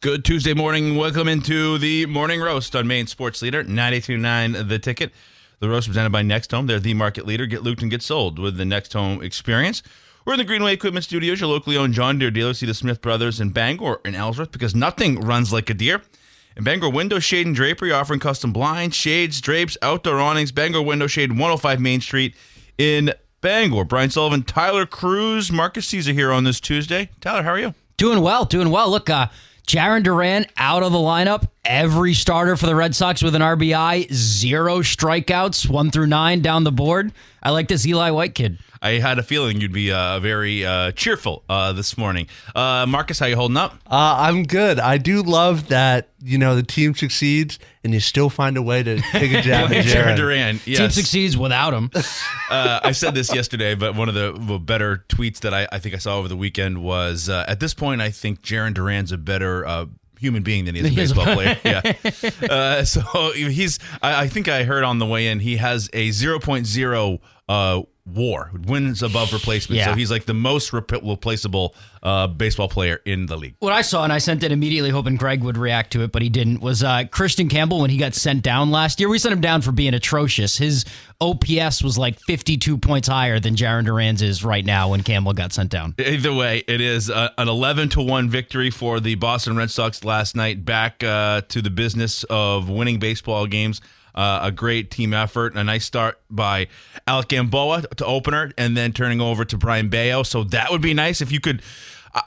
Good Tuesday morning. Welcome into the Morning Roast on Maine Sports Leader, 92.9 The Ticket. The roast presented by Next Home. They're the market leader. Get looped and get sold with the Next Home experience. We're in the Greenway Equipment Studios, your locally owned John Deere dealer. See the Smith Brothers in Bangor and Ellsworth, because nothing runs like a deer. In Bangor Window Shade and Drapery, offering custom blinds, shades, drapes, outdoor awnings. Bangor Window Shade, 105 Main Street in Bangor. Brian Sullivan, Tyler Krusz, Marqus Cesar here on this Tuesday. Tyler, how are you? Doing well. Look, Jarren Duran out of the lineup. Every starter for the Red Sox with an RBI. 0 strikeouts, 1 through 9 down the board. I like this Eli White kid. I had a feeling you'd be very cheerful this morning. Marcus, how you holding up? I'm good. I do love that, the team succeeds and you still find a way to take a jab at Jarren Duran. Yes. Team succeeds without him. I said this yesterday, but one of the better tweets that I think I saw over the weekend was, at this point, I think Jarren Duran's a better human being than he is a baseball player. Yeah. So I think I heard on the way in, he has a 0.0 WAR, wins above replacement. Yeah. So he's like the most replaceable baseball player in the league. What I saw, and I sent it immediately hoping Greg would react to it, but he didn't, was Christian Campbell when he got sent down last year. We sent him down for being atrocious. His OPS was like 52 points higher than Jarren Duran's is right now when Campbell got sent down. Either way, it is an 11-1 victory for the Boston Red Sox last night, back to the business of winning baseball games. A great team effort. A nice start by Alec Gamboa to opener, and then turning over to Brian Bayo. So that would be nice if you could.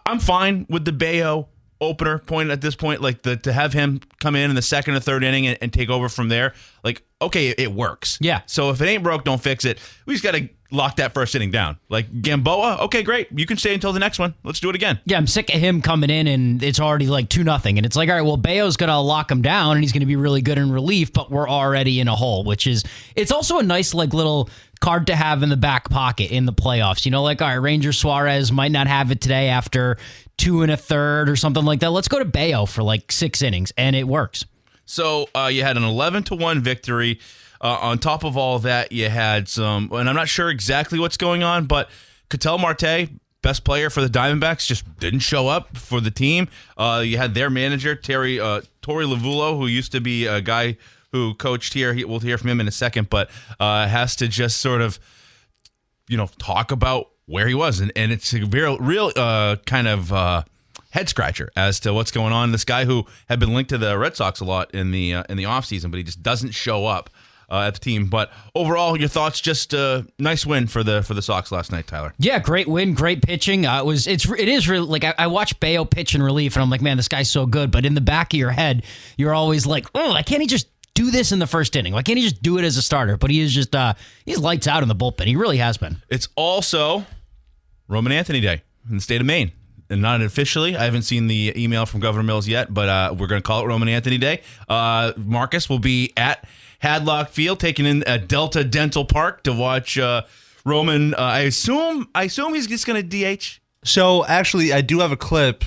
I'm fine with the Bayo opener point at this point, like to have him come in the second or third inning and take over from there. Like, okay, it works. Yeah. So if it ain't broke, don't fix it. We just got to lock that first inning down. Like Gamboa, okay, great. You can stay until the next one. Let's do it again. Yeah, I'm sick of him coming in and it's already like 2-0. And it's like, all right, well, Bayo's going to lock him down and he's going to be really good in relief, but we're already in a hole, it's also a nice like little card to have in the back pocket in the playoffs. Like, all right, Ranger Suarez might not have it today after 2 1/3 or something like that. Let's go to Bayo for like 6 innings, and it works. So you had an 11-1 victory. On top of all that, you had some, and I'm not sure exactly what's going on, but Ketel Marte, best player for the Diamondbacks, just didn't show up for the team. You had their manager, Torey Lavulo, who used to be a guy who coached here. We'll hear from him in a second, but has to just sort of, talk about where he was. And it's a real kind of head scratcher as to what's going on. This guy who had been linked to the Red Sox a lot in the offseason, but he just doesn't show up at the team. But overall, your thoughts? Just a nice win for the Sox last night, Tyler. Yeah, great win, great pitching. It is really like I watch Bayo pitch in relief, and I'm like, man, this guy's so good. But in the back of your head, you're always like, oh, why can't he just do this in the first inning? Why can't he just do it as a starter? But he is just he's lights out in the bullpen. He really has been. It's also Roman Anthony Day in the state of Maine. And not officially. I haven't seen the email from Governor Mills yet, but we're going to call it Roman Anthony Day. Marcus will be at Hadlock Field, taking in Delta Dental Park to watch Roman. I assume he's just going to DH. So actually, I do have a clip.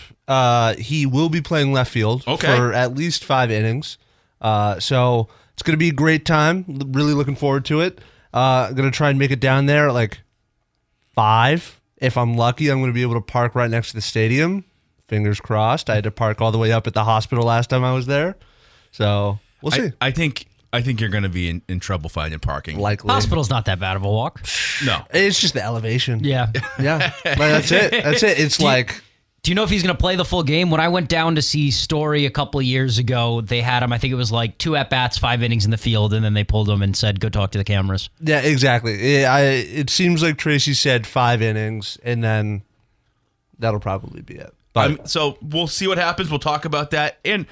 He will be playing left field for at least 5 innings. So it's going to be a great time. Really looking forward to it. I'm going to try and make it down there at like 5. If I'm lucky, I'm going to be able to park right next to the stadium. Fingers crossed. I had to park all the way up at the hospital last time I was there. So we'll see. I think you're going to be in trouble finding parking. Likely. Hospital's not that bad of a walk. No. It's just the elevation. Yeah. Yeah. But that's it. It's Do you know if he's going to play the full game? When I went down to see Story a couple of years ago, they had him, I think it was like 2 at-bats, 5 innings in the field, and then they pulled him and said, go talk to the cameras. Yeah, exactly. It seems like Tracy said 5 innings, and then that'll probably be it. But so we'll see what happens. We'll talk about that. And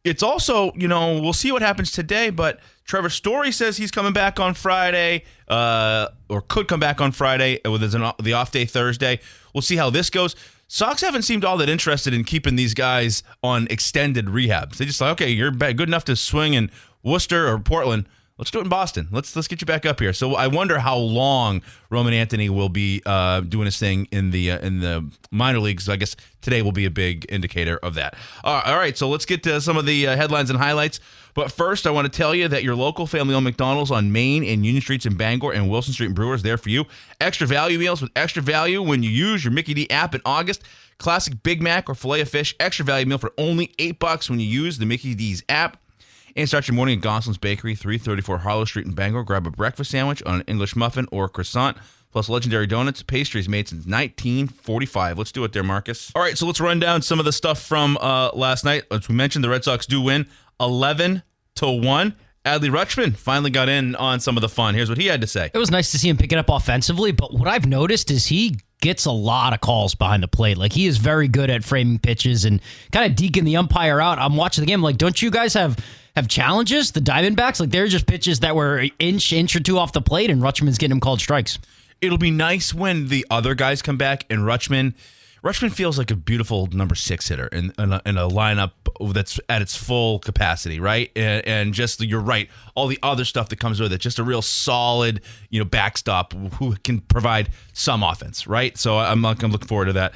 it's also, we'll see what happens today, but Trevor Story says he's coming back on Friday, or could come back on Friday with the off day Thursday. We'll see how this goes. Sox haven't seemed all that interested in keeping these guys on extended rehabs. They just like, okay, you're good enough to swing in Worcester or Portland. Let's do it in Boston. Let's get you back up here. So I wonder how long Roman Anthony will be doing his thing in the minor leagues. I guess today will be a big indicator of that. All right, so let's get to some of the headlines and highlights. But first, I want to tell you that your local family-owned McDonald's on Maine and Union Streets in Bangor and Wilson Street in Brewer is there for you. Extra value meals with extra value when you use your Mickey D app in August. classic Big Mac or filet of fish extra value meal for only $8 when you use the Mickey D's app. And start your morning at Goslin's Bakery, 334 Harlow Street in Bangor. Grab a breakfast sandwich on an English muffin or croissant, plus legendary donuts, pastries made since 1945. Let's do it there, Marcus. All right, so let's run down some of the stuff from last night. As we mentioned, the Red Sox do win 11-1. Adley Rutschman finally got in on some of the fun. Here's what he had to say. It was nice to see him pick it up offensively, but what I've noticed is he gets a lot of calls behind the plate. Like, he is very good at framing pitches and kind of deking the umpire out. I'm watching the game like, don't you guys have challenges? The Diamondbacks, like, they're just pitches that were an inch or two off the plate, and Rutschman's getting him called strikes. It'll be nice when the other guys come back and Rutschman feels like a beautiful number 6 hitter in a lineup that's at its full capacity, right? And just, you're right, all the other stuff that comes with it, just a real solid, backstop who can provide some offense, right? So I'm looking forward to that.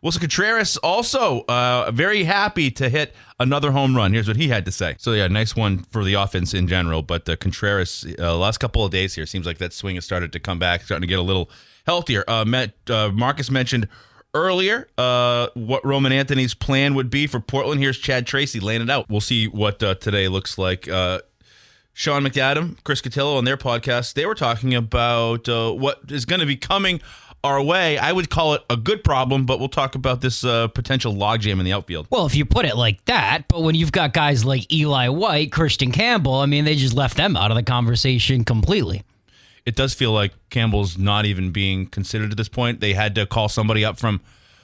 Wilson Contreras also very happy to hit another home run. Here's what he had to say. So, yeah, nice one for the offense in general. But Contreras, last couple of days here, seems like that swing has started to come back, starting to get a little healthier. Marcus mentioned earlier what Roman Anthony's plan would be for Portland. Here's Chad Tracy laying it out. We'll see what today looks like. Sean McAdam, Chris Cotillo on their podcast, they were talking about what is going to be coming our way. I would call it a good problem, but we'll talk about this potential logjam in the outfield. Well, if you put it like that, but when you've got guys like Eli White, Christian Campbell, I mean, they just left them out of the conversation completely. It does feel like Campbell's not even being considered at this point. They had to call somebody up from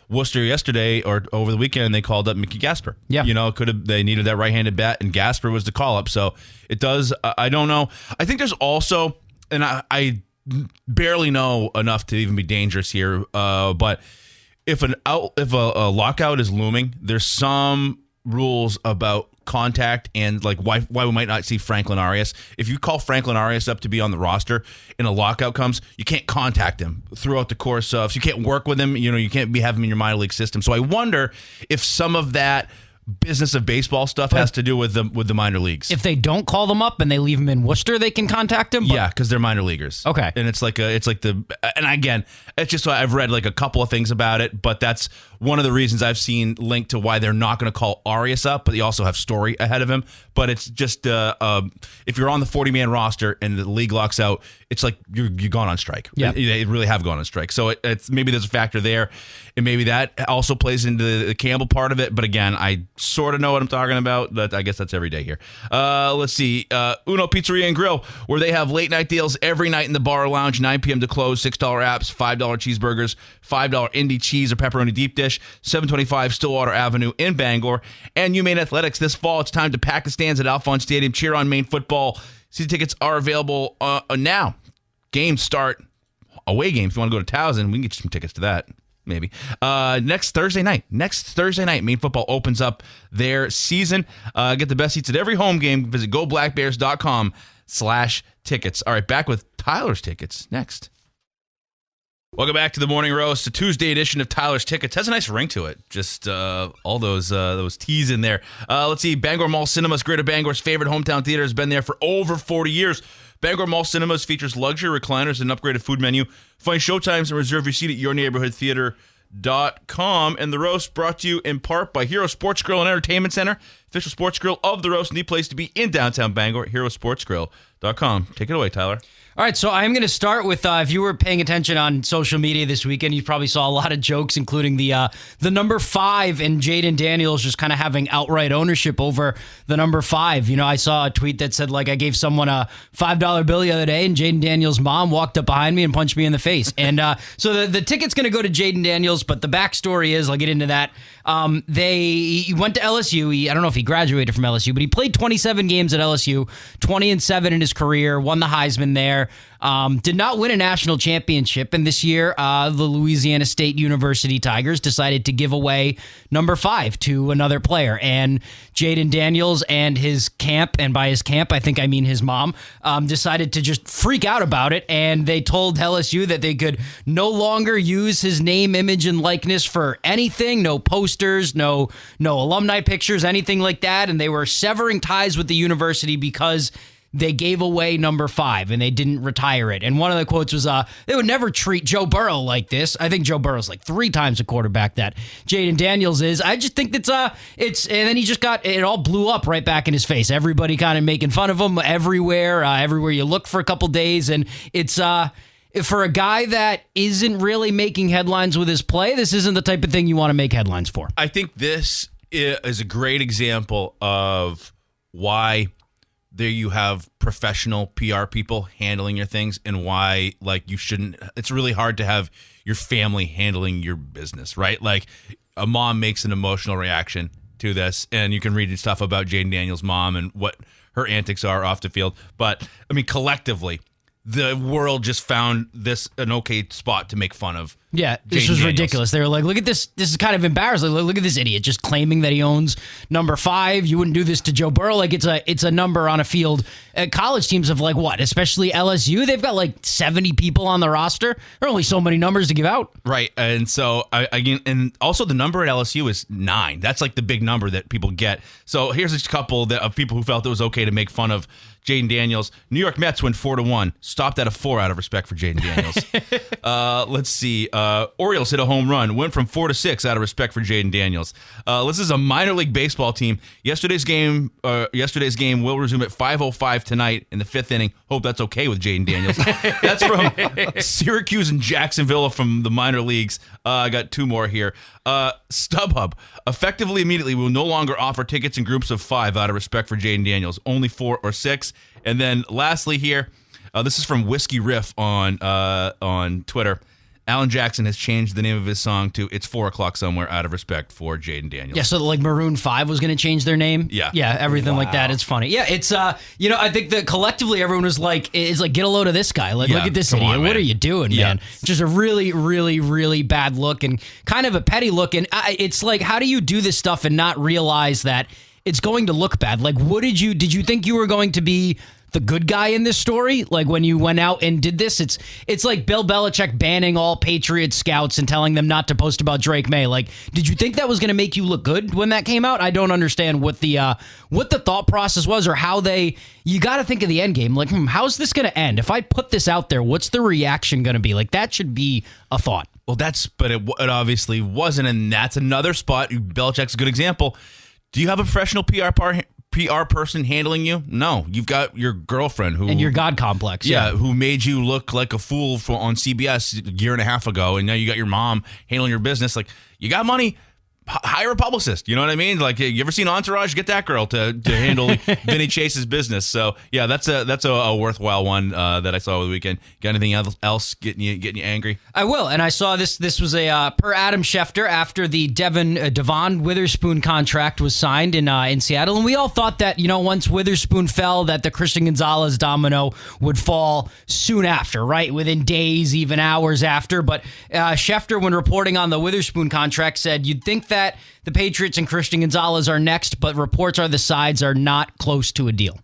Worcester yesterday or over the weekend, and they called up Mickey Gasper. Yeah. They needed that right-handed bat, and Gasper was the call-up. So it does, I don't know. I think there's also, and I barely know enough to even be dangerous here, but if a lockout is looming, there's some rules about contact and like why we might not see Franklin Arias. If you call Franklin Arias up to be on the roster and a lockout comes, you can't contact him throughout the course of, so you can't work with him, you can't have him in your minor league system. So I wonder if some of that business of baseball stuff has to do with the minor leagues. If they don't call them up and they leave them in Worcester, they can contact them? Yeah, because they're minor leaguers. Okay. And and again, it's just, I've read like a couple of things about it, but that's one of the reasons I've seen linked to why they're not going to call Arias up, but they also have Story ahead of him. But it's just, if you're on the 40-man roster and the league locks out, it's like you're gone on strike. Yeah. They really have gone on strike. So it's maybe there's a factor there, and maybe that also plays into the Campbell part of it. But again, I sort of know what I'm talking about, but I guess that's every day here. Let's see. Uno Pizzeria and Grill, where they have late night deals every night in the bar or lounge, 9 p.m. to close, $6 apps, $5 cheeseburgers, $5 Indy cheese or pepperoni deep dish, 725 Stillwater Avenue in Bangor. And UMaine Athletics, this fall, it's time to pack the stands at Alphon Stadium. Cheer on Maine football. Season tickets are available now. Games start, away games. If you want to go to Towson, we can get you some tickets to that. Maybe. Next Thursday night, Maine football opens up their season. Get the best seats at every home game. Visit goblackbears.com/tickets. All right, back with Tyler's Tickets next. Welcome back to the Morning Roast, a Tuesday edition of Tyler's Tickets. Has a nice ring to it. Just all those T's in there. Let's see. Bangor Mall Cinemas, Greater Bangor's favorite hometown theater, has been there for over 40 years. Bangor Mall Cinemas features luxury recliners and an upgraded food menu. Find showtimes and reserve your seat at yourneighborhoodtheater.com. And the roast brought to you in part by Hero Sports Grill and Entertainment Center, official sports grill of the roast, and the place to be in downtown Bangor, herosportsgrill.com. Take it away, Tyler. All right, so I'm going to start with, if you were paying attention on social media this weekend, you probably saw a lot of jokes, including the number 5 and Jaden Daniels just kind of having outright ownership over the number 5. I saw a tweet that said, like, I gave someone a $5 bill the other day, and Jaden Daniels' mom walked up behind me and punched me in the face. And so the ticket's going to go to Jaden Daniels, but the backstory is, I'll get into that. He went to LSU. I don't know if he graduated from LSU, but he played 27 games at LSU, 20-7 in his career, won the Heisman there. Did not win a national championship, and this year the Louisiana State University Tigers decided to give away number 5 to another player, and Jaden Daniels and his camp, and by his camp I think I mean his mom, decided to just freak out about it, and they told LSU that they could no longer use his name, image, and likeness for anything, no posters, no alumni pictures, anything like that, and they were severing ties with the university because they gave away number 5 and they didn't retire it. And one of the quotes was, they would never treat Joe Burrow like this. I think Joe Burrow's like 3 times a quarterback that Jaden Daniels is. I just think it's and then he just got, it all blew up right back in his face. Everybody kind of making fun of him everywhere you look for a couple days. And it's, for a guy that isn't really making headlines with his play, this isn't the type of thing you want to make headlines for. I think this is a great example of why there you have professional PR people handling your things, and why like you shouldn't. It's really hard to have your family handling your business, right? Like a mom makes an emotional reaction to this, and you can read stuff about Jaden Daniels' mom and what her antics are off the field. But I mean, collectively, the world just found this an okay spot to make fun of. Yeah, this was ridiculous. They were like, look at this. This is kind of embarrassing. Look at this idiot just claiming that he owns number 5. You wouldn't do this to Joe Burrow. Like it's a number on a field. College teams have like what? Especially LSU. They've got like 70 people on the roster. There are only so many numbers to give out. Right. And so, and also the number at LSU is 9. That's like the big number that people get. So here's a couple of people who felt it was okay to make fun of Jaden Daniels. New York Mets went 4-1. Stopped at a 4 out of respect for Jaden Daniels. Let's see. Orioles hit a home run. Went from 4-6 out of respect for Jaden Daniels. This is a minor league baseball team. Yesterday's game will resume at 5:05 tonight in the 5th inning. Hope that's okay with Jaden Daniels. That's from Syracuse and Jacksonville from the minor leagues. I got 2 more here. StubHub. Effectively immediately, we will no longer offer tickets in groups of 5 out of respect for Jaden Daniels. Only 4 or 6. And then lastly here, this is from Whiskey Riff on Twitter. Alan Jackson has changed the name of his song to It's 4 O'Clock Somewhere out of respect for Jaden Daniels. Yeah, so like Maroon 5 was going to change their name? Yeah. Yeah, everything like that. It's funny. Yeah, it's, I think that collectively everyone was like, get a load of this guy. Like, look at this idiot. What are you doing, man? Just a really, really, really bad look and kind of a petty look. And it's like, how do you do this stuff and not realize that it's going to look bad? Like, did you think you were going to be the good guy in this story? Like when you went out and did this, it's like Bill Belichick banning all Patriots scouts and telling them not to post about Drake May. Like, did you think that was going to make you look good when that came out? I don't understand what the thought process was, or how you got to think of the end game. Like, how's this going to end? If I put this out there, what's the reaction going to be? Like, that should be a thought. Well, but it obviously wasn't, and that's another spot. Belichick's a good example. Do you have a professional PR person handling you? No, you've got your girlfriend and your God complex. Yeah, who made you look like a fool on CBS a year and a half ago, and now you got your mom handling your business. Like, you got money, hire a publicist. You know what I mean? Like, you ever seen Entourage? Get that girl to handle Vinny Chase's business. So yeah, that's a worthwhile one that I saw over the weekend. Got anything else getting you angry? I will, and I saw this. This was a per Adam Schefter after the Devon Witherspoon contract was signed in Seattle, and we all thought that once Witherspoon fell, that the Christian Gonzalez domino would fall soon after, right? Within days, even hours after. But Schefter, when reporting on the Witherspoon contract, said you'd think that the Patriots and Christian Gonzalez are next, but reports are the sides are not close to a deal,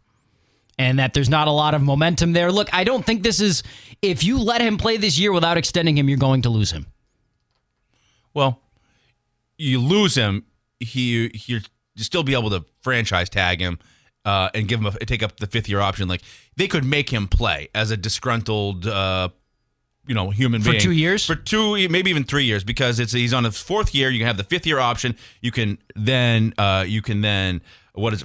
and that there's not a lot of momentum there. Look, I don't think this is, if you let him play this year without extending him, you're going to lose him. Well, you lose him, you still be able to franchise tag him and give him take up the 5th year option. Like, they could make him play as a disgruntled human being. For 2 years? For 2, maybe even 3 years, because he's on his 4th year. You can have the 5th year option. You can then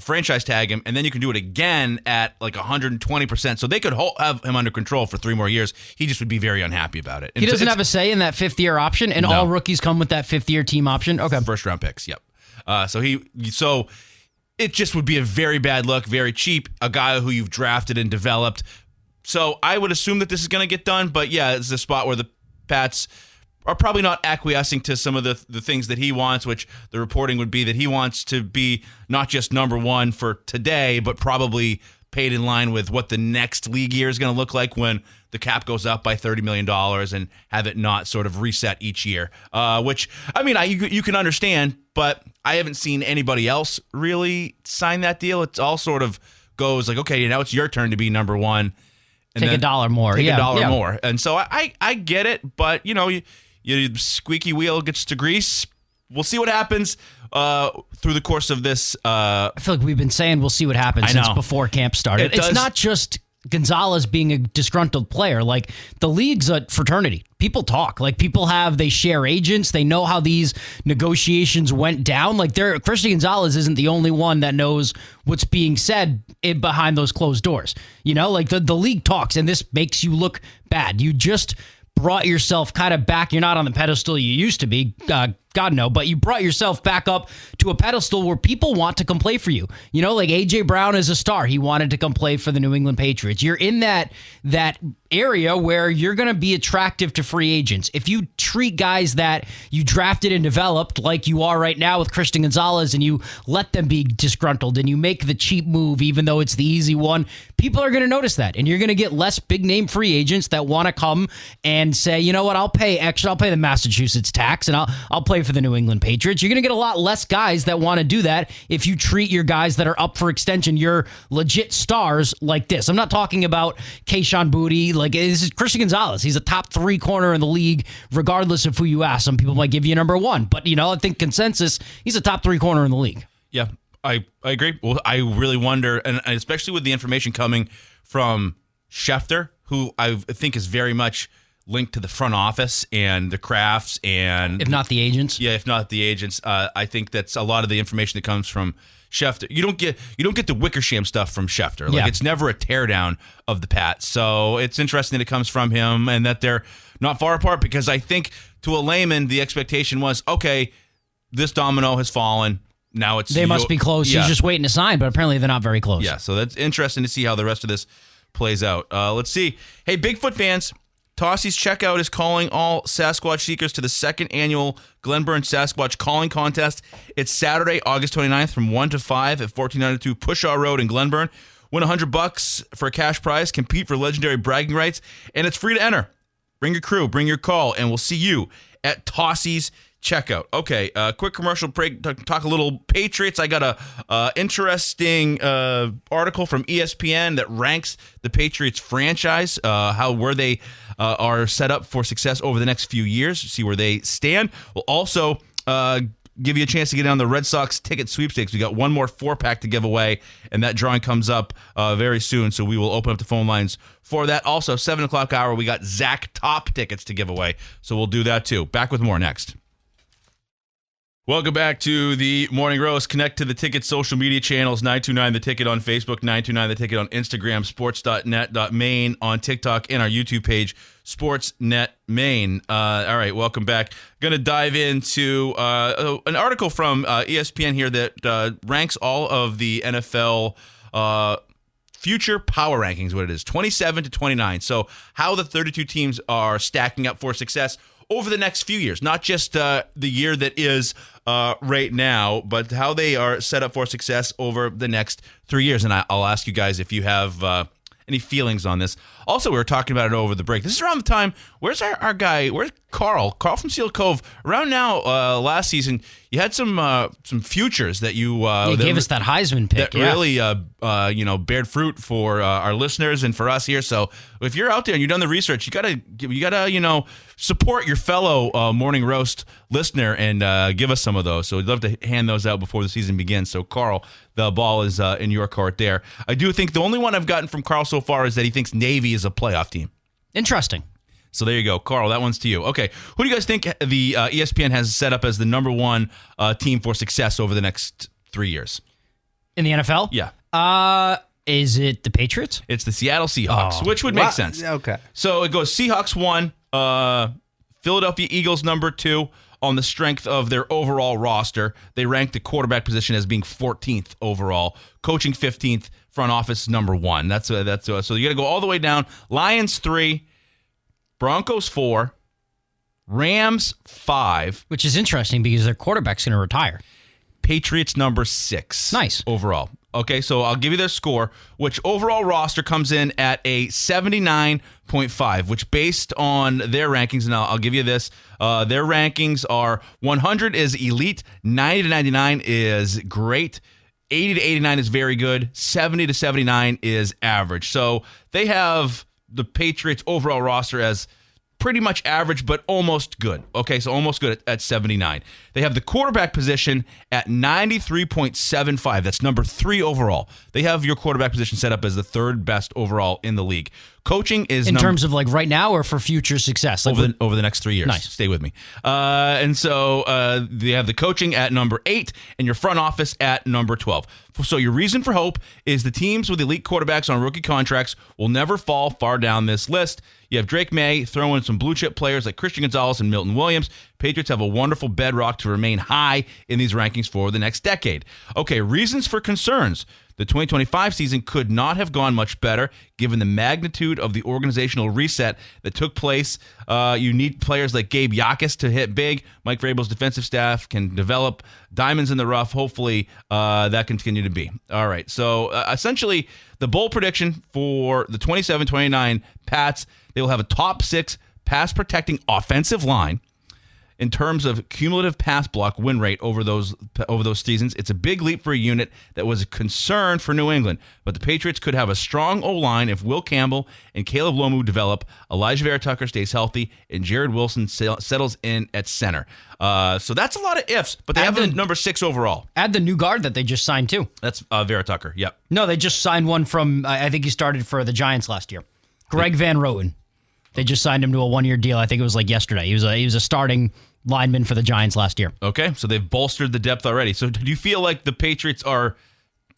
franchise tag him, and then you can do it again at like 120%. So they could have him under control for 3 more years. He just would be very unhappy about it. And he doesn't have a say in that 5th year option, and all rookies come with that 5th year team option? Okay. First round picks, yep. So it just would be a very bad look, very cheap, a guy who you've drafted and developed. So I would assume that this is going to get done, but yeah, it's a spot where the Pats are probably not acquiescing to some of the things that he wants, which the reporting would be that he wants to be not just number 1 for today, but probably paid in line with what the next league year is going to look like when the cap goes up by $30 million, and have it not sort of reset each year, which, I mean, you can understand, but I haven't seen anybody else really sign that deal. It's all sort of goes like, okay, now it's your turn to be number 1. And take $1 more. Take $1 more. And so I get it, but, you squeaky wheel gets to grease. we'll see what happens through the course of this. I feel like we've been saying we'll see what happens since before camp started. It's not just Gonzalez being a disgruntled player. Like, the league's a fraternity. People talk. Like, they share agents. They know how these negotiations went down. Like, Christian Gonzalez isn't the only one that knows what's being said behind those closed doors. You know, like, the league talks, and this makes you look bad. You just brought yourself kind of back. You're not on the pedestal you used to be. God no, but you brought yourself back up to a pedestal where people want to come play for you. You know, like A.J. Brown is a star. He wanted to come play for the New England Patriots. You're in that area where you're going to be attractive to free agents. If you treat guys that you drafted and developed like you are right now with Christian Gonzalez, and you let them be disgruntled and you make the cheap move even though it's the easy one, people are going to notice that. And you're going to get less big-name free agents that want to come and say, you know what, I'll pay the Massachusetts tax and I'll play for the New England Patriots. You're going to get a lot less guys that want to do that if you treat your guys that are up for extension, your legit stars, like this. I'm not talking about Keyshawn Boutte. Like, this is Christian Gonzalez. He's a top 3 corner in the league, regardless of who you ask. Some people might give you number 1, but, you know, I think consensus, he's a top 3 corner in the league. Yeah, I agree. Well, I really wonder, and especially with the information coming from Schefter, who I think is very much linked to the front office and the crafts, and if not the agents. Yeah, if not the agents. I think that's a lot of the information that comes from Schefter. You don't get the Wickersham stuff from Schefter. Like, it's never a teardown of the Pats. So it's interesting that it comes from him and that they're not far apart, because I think to a layman the expectation was, okay, this domino has fallen. Now they must be close. Yeah. He's just waiting to sign, but apparently they're not very close. Yeah, so that's interesting to see how the rest of this plays out. Let's see. Hey, Bigfoot fans, Tossie's Checkout is calling all Sasquatch seekers to the 2nd annual Glenburn Sasquatch Calling Contest. It's Saturday, August 29th from 1 to 5 at 1492 Pushaw Road in Glenburn. Win $100 for a cash prize, compete for legendary bragging rights, and it's free to enter. Bring your crew, bring your call, and we'll see you at Tossie's Checkout. Okay, quick commercial break. Talk a little Patriots. I got a interesting article from ESPN that ranks the Patriots franchise, where they are set up for success over the next few years. See where they stand. We'll also give you a chance to get on the Red Sox Ticket Sweepstakes. We got one more 4-pack to give away, and that drawing comes up very soon. So we will open up the phone lines for that. Also, 7 o'clock hour, we got Zach Top tickets to give away. So we'll do that too. Back with more next. Welcome back to the Morning Roast. Connect to the Ticket social media channels, 929 The Ticket on Facebook, 929 The Ticket on Instagram, sports.net.maine on TikTok, and our YouTube page, Sportsnet Maine. All right, welcome back. Going to dive into an article from ESPN here that ranks all of the NFL future power rankings, what it is, 27 to 29. So how the 32 teams are stacking up for success over the next few years, not just the year that is right now, but how they are set up for success over the next 3 years. And I'll ask you guys if you have any feelings on this. Also, we were talking about it over the break. This is around the time, where's our guy, where's Carl from Seal Cove? Around now, last season, you had some futures that you gave us that Heisman pick. That really bared fruit for our listeners and for us here. So if you're out there and you've done the research, you gotta support your fellow Morning Roast listener and give us some of those. So we'd love to hand those out before the season begins. So Carl, the ball is in your court there. I do think the only one I've gotten from Carl so far is that he thinks Navy is a playoff team. Interesting. So there you go. Carl, that one's to you. Okay, who do you guys think the ESPN has set up as the number 1 team for success over the next 3 years? In the NFL? Yeah. Is it the Patriots? It's the Seattle Seahawks, which would make sense. Okay. So it goes Seahawks 1, Philadelphia Eagles number 2 on the strength of their overall roster. They rank the quarterback position as being 14th overall, coaching 15th, front office number 1. That's so you got to go all the way down. Lions 3, Broncos 4, Rams 5, which is interesting because their quarterback's going to retire. Patriots number 6. Nice overall. Okay, so I'll give you their score, which overall roster comes in at a 79.5, which based on their rankings, and I'll give you this, their rankings are 100 is elite, 90 to 99 is great, 80 to 89 is very good, 70 to 79 is average. So they have the Patriots overall roster as pretty much average, but almost good. Okay, so almost good at 79. They have the quarterback position at 93.75. That's number 3 overall. They have your quarterback position set up as the 3rd best overall in the league. Coaching is in terms of like right now or for future success? Like over the next 3 years. Nice. Stay with me. And so they have the coaching at number 8 and your front office at number 12. So your reason for hope is the teams with elite quarterbacks on rookie contracts will never fall far down this list. You have Drake May, throw in some blue chip players like Christian Gonzalez and Milton Williams. Patriots have a wonderful bedrock to remain high in these rankings for the next decade. Okay, reasons for concerns. The 2025 season could not have gone much better given the magnitude of the organizational reset that took place. You need players like Gabe Yakus to hit big. Mike Vrabel's defensive staff can develop diamonds in the rough. Hopefully that can continue to be. All right, so essentially the bold prediction for the 27-29 Pats, they will have a top 6 pass protecting offensive line. In terms of cumulative pass block win rate over those seasons, it's a big leap for a unit that was a concern for New England. But the Patriots could have a strong O-line if Will Campbell and Caleb Lomu develop, Elijah Vera Tucker stays healthy, and Jared Wilson settles in at center. So that's a lot of ifs, but they have the number 6 overall. Add the new guard that they just signed too. That's Vera Tucker, yep. No, they just signed one from, I think he started for the Giants last year. Greg Van Roten. They just signed him to a 1-year deal. I think it was like yesterday. He was a starting lineman for the Giants last year. Okay, so they've bolstered the depth already. So do you feel like the Patriots are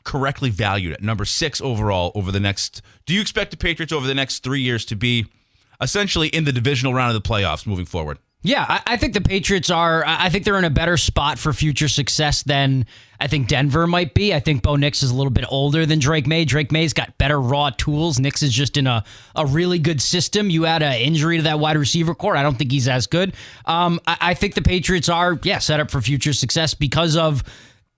correctly valued at number 6 overall over the next... Do you expect the Patriots over the next 3 years to be essentially in the divisional round of the playoffs moving forward? Yeah, I think the Patriots are... I think they're in a better spot for future success than I think Denver might be. I think Bo Nix is a little bit older than Drake May. Drake May's got better raw tools. Nix is just in a really good system. You add an injury to that wide receiver core, I don't think he's as good. I think the Patriots are, set up for future success because of...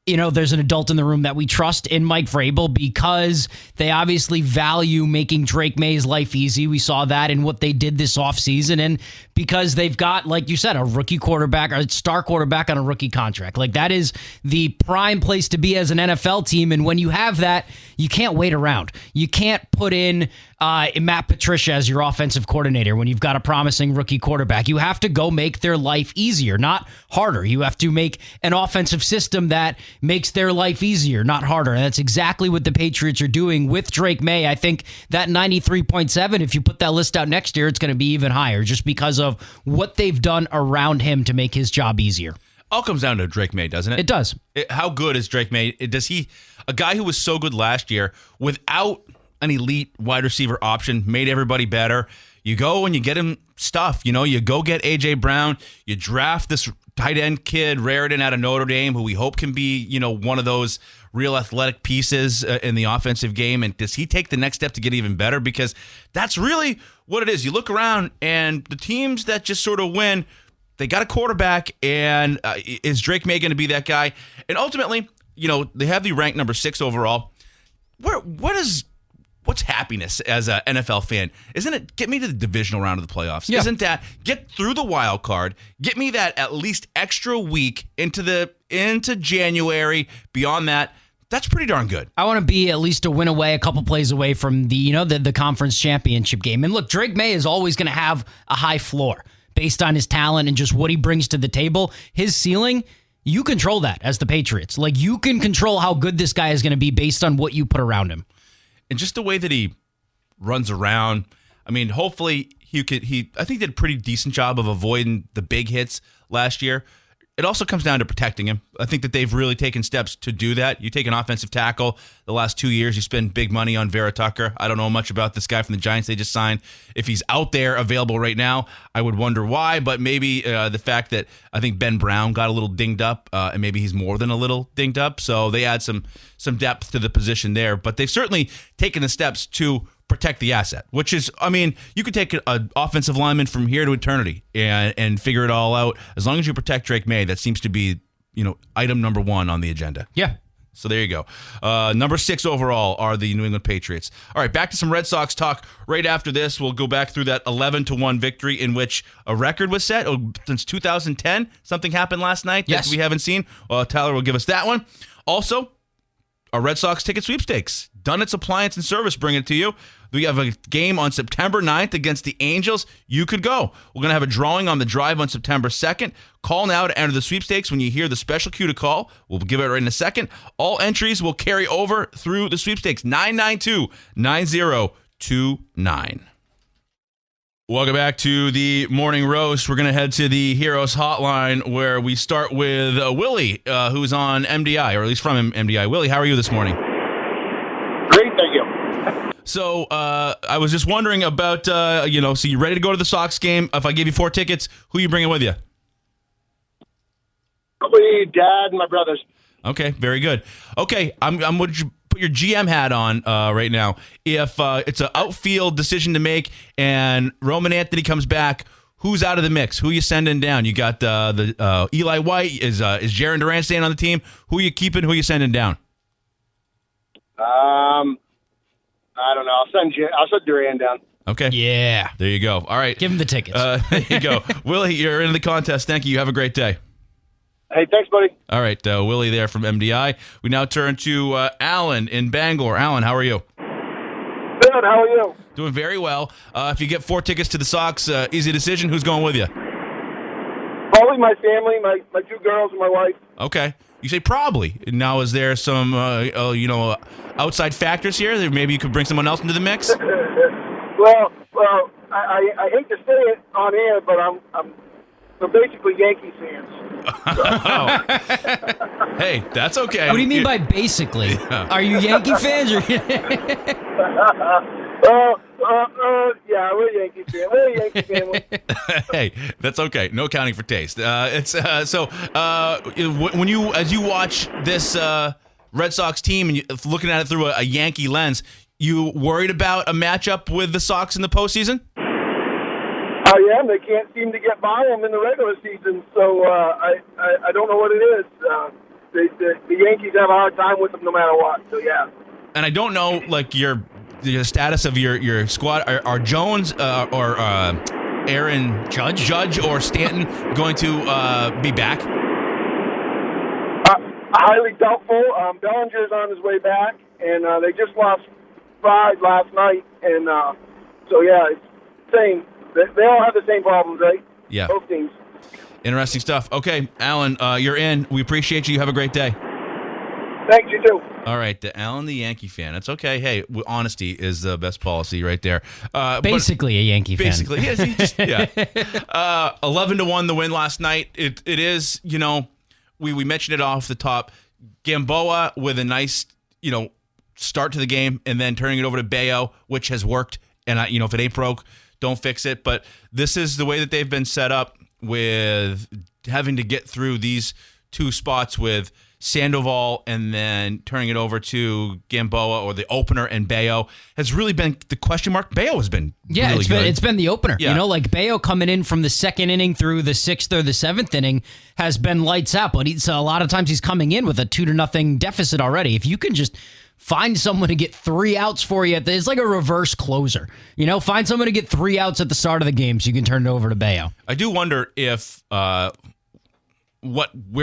there's an adult in the room that we trust in Mike Vrabel because they obviously value making Drake May's life easy. We saw that in what they did this offseason. And because they've got, like you said, a rookie quarterback, a star quarterback on a rookie contract. Like that is the prime place to be as an NFL team. And when you have that, you can't wait around. You can't put in Matt Patricia as your offensive coordinator when you've got a promising rookie quarterback. You have to go make their life easier, not harder. You have to make an offensive system that makes their life easier, not harder. And that's exactly what the Patriots are doing with Drake May. I think that 93.7, if you put that list out next year, it's going to be even higher just because of what they've done around him to make his job easier. All comes down to Drake May, doesn't it? It does. How good is Drake May? Does he, a guy who was so good last year without an elite wide receiver option, made everybody better? You go and you get him stuff. You go get A.J. Brown. You draft this tight end kid, Raritan, out of Notre Dame, who we hope can be, one of those real athletic pieces in the offensive game. And does he take the next step to get even better? Because that's really what it is. You look around and the teams that just sort of win, they got a quarterback, and is Drake May going to be that guy? And ultimately, they have the ranked number 6 overall. What's happiness as an NFL fan? Isn't it get me to the divisional round of the playoffs? Yeah. Isn't that get through the wild card, get me that at least extra week into January? Beyond that, that's pretty darn good. I want to be at least a win away, a couple plays away from the conference championship game. And look, Drake May is always going to have a high floor based on his talent and just what he brings to the table. His ceiling, you control that as the Patriots. Like, you can control how good this guy is going to be based on what you put around him. And just the way that he runs around, I mean, hopefully I think did a pretty decent job of avoiding the big hits last year. It also comes down to protecting him. I think that they've really taken steps to do that. You take an offensive tackle the last 2 years, you spend big money on Vera Tucker. I don't know much about this guy from the Giants they just signed. If he's out there available right now, I would wonder why, but maybe the fact that I think Ben Brown got a little dinged up, and maybe he's more than a little dinged up, so they add some depth to the position there. But they've certainly taken the steps to protect the asset, which is, I mean, you could take an offensive lineman from here to eternity and figure it all out. As long as you protect Drake May, that seems to be, item number 1 on the agenda. Yeah. So there you go. Number 6 overall are the New England Patriots. All right, back to some Red Sox talk right after this. We'll go back through that 11-1 victory in which a record was set since 2010. Something happened last night that we haven't seen. Tyler will give us that one. Also, our Red Sox Ticket Sweepstakes. Dunnett's Appliance and Service bringing it to you. We have a game on September 9th against the Angels. You could go. We're going to have a drawing on the drive on September 2nd. Call now to enter the sweepstakes when you hear the special cue to call. We'll give it right in a second. All entries will carry over through the sweepstakes. 992-9029. Welcome back to the Morning Roast. We're going to head to the Heroes Hotline where we start with Willie, who's on MDI, or at least from MDI. Willie, how are you this morning? Great, thank you. So I was just wondering about, so you ready to go to the Sox game? If I give you 4 tickets, who are you bringing with you? Probably Dad and my brothers. Okay, very good. Okay, I'm would you put your GM hat on right now. If it's an outfield decision to make and Roman Anthony comes back, who's out of the mix? Who are you sending down? You got the Eli White. Is Jarren Duran staying on the team? Who are you keeping? Who are you sending down? I don't know. I'll send Duran down. Okay. Yeah. There you go. All right. Give him the tickets. There you go. Willie, you're in the contest. Thank you. You have a great day. Hey, thanks, buddy. All right. Willie there from MDI. We now turn to Alan in Bangor. Alan, how are you? Good. How are you? Doing very well. If you get 4 tickets to the Sox, easy decision. Who's going with you? Probably my family, my 2 girls and my wife. Okay. You say probably. Now, is there some, outside factors here? That maybe you could bring someone else into the mix? well, I hate to say it on air, but we're basically Yankee fans. Oh. Hey, that's okay. What do you mean by basically? Yeah. Are you Yankee fans? Or Yeah, we're Yankee fans. We're a Yankee family. Hey, that's okay. No accounting for taste. As you watch this Red Sox team and looking at it through a Yankee lens, you worried about a matchup with the Sox in the postseason? I am. They can't seem to get by them in the regular season, so I don't know what it is. The Yankees have a hard time with them no matter what. So yeah. And I don't know, the status of your squad. Are Jones or Aaron Judge or Stanton going to be back? Highly doubtful. Bellinger's on his way back, and they just lost Fried last night, and so yeah, it's same. They all have the same problems, right? Yeah. Both teams. Interesting stuff. Okay, Alan, you're in. We appreciate you. Have a great day. Thanks, you too. All right, Alan, the Yankee fan. That's okay. Hey, honesty is the best policy right there. Basically a Yankee fan. Basically, yes. 11-1 the win last night. It is, we mentioned it off the top. Gamboa with a nice, start to the game and then turning it over to Bayo, which has worked. And, if it ain't broke, don't fix it. But this is the way that they've been set up with having to get through these 2 spots with Sandoval and then turning it over to Gamboa or the opener and Bayo has really been the question mark. Bayo has been really good. It's been the opener. Yeah. Bayo coming in from the 2nd inning through the 6th or the 7th inning has been lights out, but a lot of times he's coming in with a 2-0 deficit already. If you can just find someone to get 3 outs for you, it's like a reverse closer. Find someone to get 3 outs at the start of the game so you can turn it over to Bayo. I do wonder if where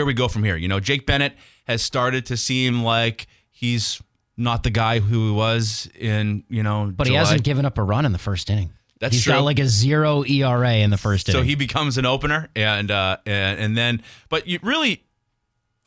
we go from here. Jake Bennett has started to seem like he's not the guy who he was in, But July. he hasn't given up a run in the first inning. He's got a 0 ERA in the first inning. So he becomes an opener, and then, but you really,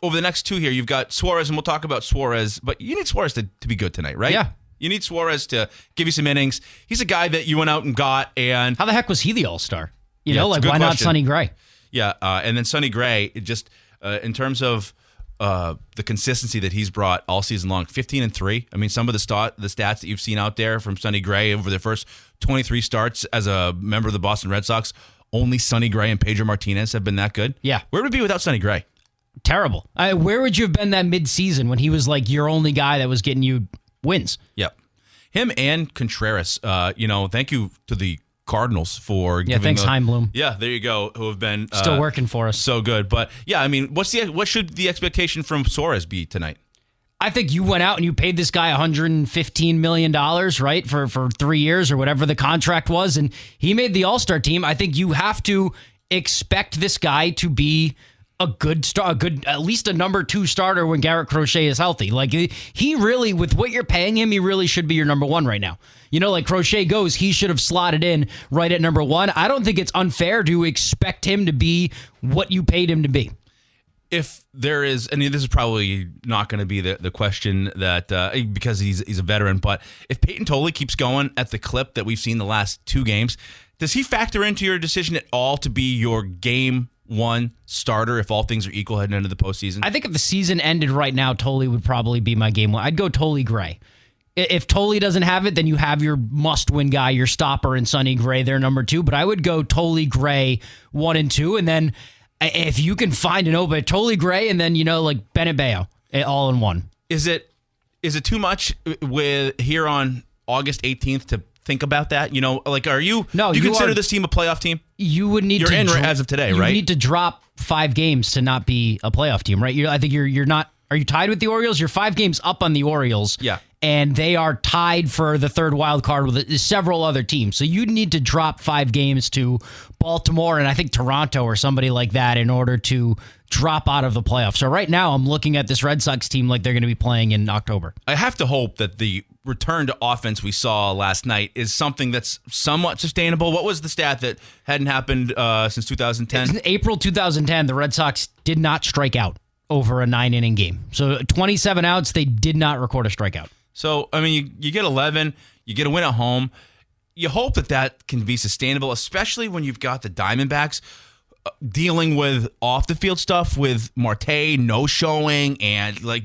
over the next 2 here, you've got Suarez, and we'll talk about Suarez, but you need Suarez to be good tonight, right? Yeah. You need Suarez to give you some innings. He's a guy that you went out and got, and how the heck was he the All-Star? it's a good why not question. Sonny Gray? Yeah, and then Sonny Gray, just in terms of the consistency that he's brought all season long, 15-3. I mean, some of the stats that you've seen out there from Sonny Gray over the first 23 starts as a member of the Boston Red Sox, only Sonny Gray and Pedro Martinez have been that good. Yeah. Where would it be without Sonny Gray? Terrible. Where would you have been that midseason when he was like your only guy that was getting you wins? Yep. Him and Contreras, thank you to the Cardinals for giving thanks, Heimblum. Yeah, there you go, who have been still working for us. So good. But yeah, I mean, what should the expectation from Suarez be tonight? I think you went out and you paid this guy $115 million, right, for 3 years or whatever the contract was, and he made the All-Star team. I think you have to expect this guy to be at least a number 2 starter when Garrett Crochet is healthy. Like he really, with what you're paying him, he really should be your number 1 right now. Like Crochet goes, he should have slotted in right at number 1. I don't think it's unfair to expect him to be what you paid him to be. If there is, and this is probably not going to be the question that because he's a veteran, but if Peyton Tolley keeps going at the clip that we've seen the last 2 games, does he factor into your decision at all to be your game 1 starter if all things are equal heading into the postseason? I think if the season ended right now, Tolley would probably be my game 1. I'd go Tolley Gray. If Tolley doesn't have it, then you have your must-win guy, your stopper, and Sonny Gray. They're number 2. But I would go Tolley Gray 1 and 2, and then if you can find an open Tolley Gray, and then like Bennett Bayo, all in 1. Is it too much with here on August 18th to think about that? Like, are you? No, do you consider this team a playoff team? You would need. You're in as of today, right? You need to drop 5 games to not be a playoff team, right? I think you're not. Are you tied with the Orioles? You're 5 games up on the Orioles. Yeah. And they are tied for the 3rd wild card with several other teams. So you'd need to drop 5 games to Baltimore and I think Toronto or somebody like that in order to drop out of the playoffs. So right now I'm looking at this Red Sox team like they're going to be playing in October. I have to hope that the return to offense we saw last night is something that's somewhat sustainable. What was the stat that hadn't happened since 2010? April 2010, the Red Sox did not strike out over a 9-inning game. So 27 outs, they did not record a strikeout. So, I mean, you get 11, you get a win at home. You hope that can be sustainable, especially when you've got the Diamondbacks dealing with off-the-field stuff with Marte no-showing, and like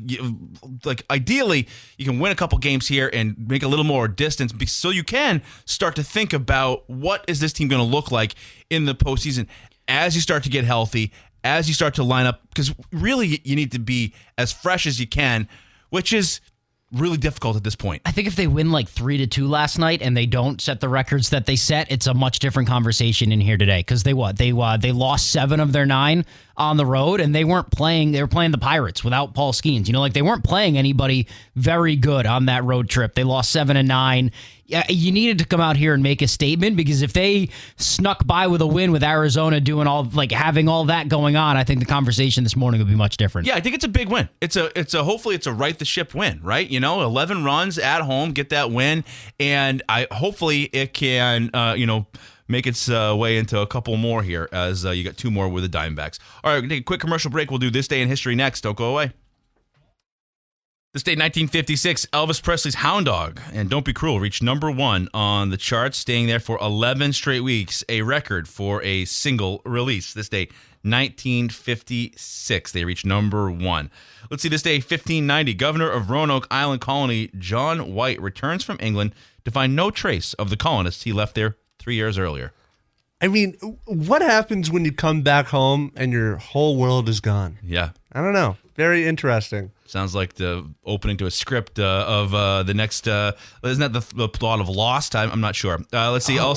ideally, you can win a couple games here and make a little more distance so you can start to think about what is this team going to look like in the postseason as you start to get healthy, as you start to line up, because really you need to be as fresh as you can, which is really difficult at this point. I think if they win like 3-2 last night and they don't set the records that they set, it's a much different conversation in here today. Because they lost 7 of their 9 on the road, and they weren't playing. They were playing the Pirates without Paul Skeens. They weren't playing anybody very good on that road trip. They lost 7-9. Yeah, you needed to come out here and make a statement, because if they snuck by with a win with Arizona doing having all that going on, I think the conversation this morning would be much different. Yeah, I think it's a big win. Hopefully it's a right the ship win, right? 11 runs at home, get that win, and hopefully it can make its way into a couple more here as you got 2 more with the Diamondbacks. All right, we're going to take a quick commercial break. We'll do This Day in History next. Don't go away. This day, 1956, Elvis Presley's Hound Dog and Don't Be Cruel reached number 1 on the charts, staying there for 11 straight weeks, a record for a single release. This day, 1956, they reached number 1. Let's see, this day, 1590, Governor of Roanoke Island Colony John White returns from England to find no trace of the colonists he left there 3 years earlier. I mean, what happens when you come back home and your whole world is gone? Yeah. I don't know. Very interesting. Sounds like the opening to a script of the next. Isn't that the plot of Lost? I'm not sure. Let's see. Wow.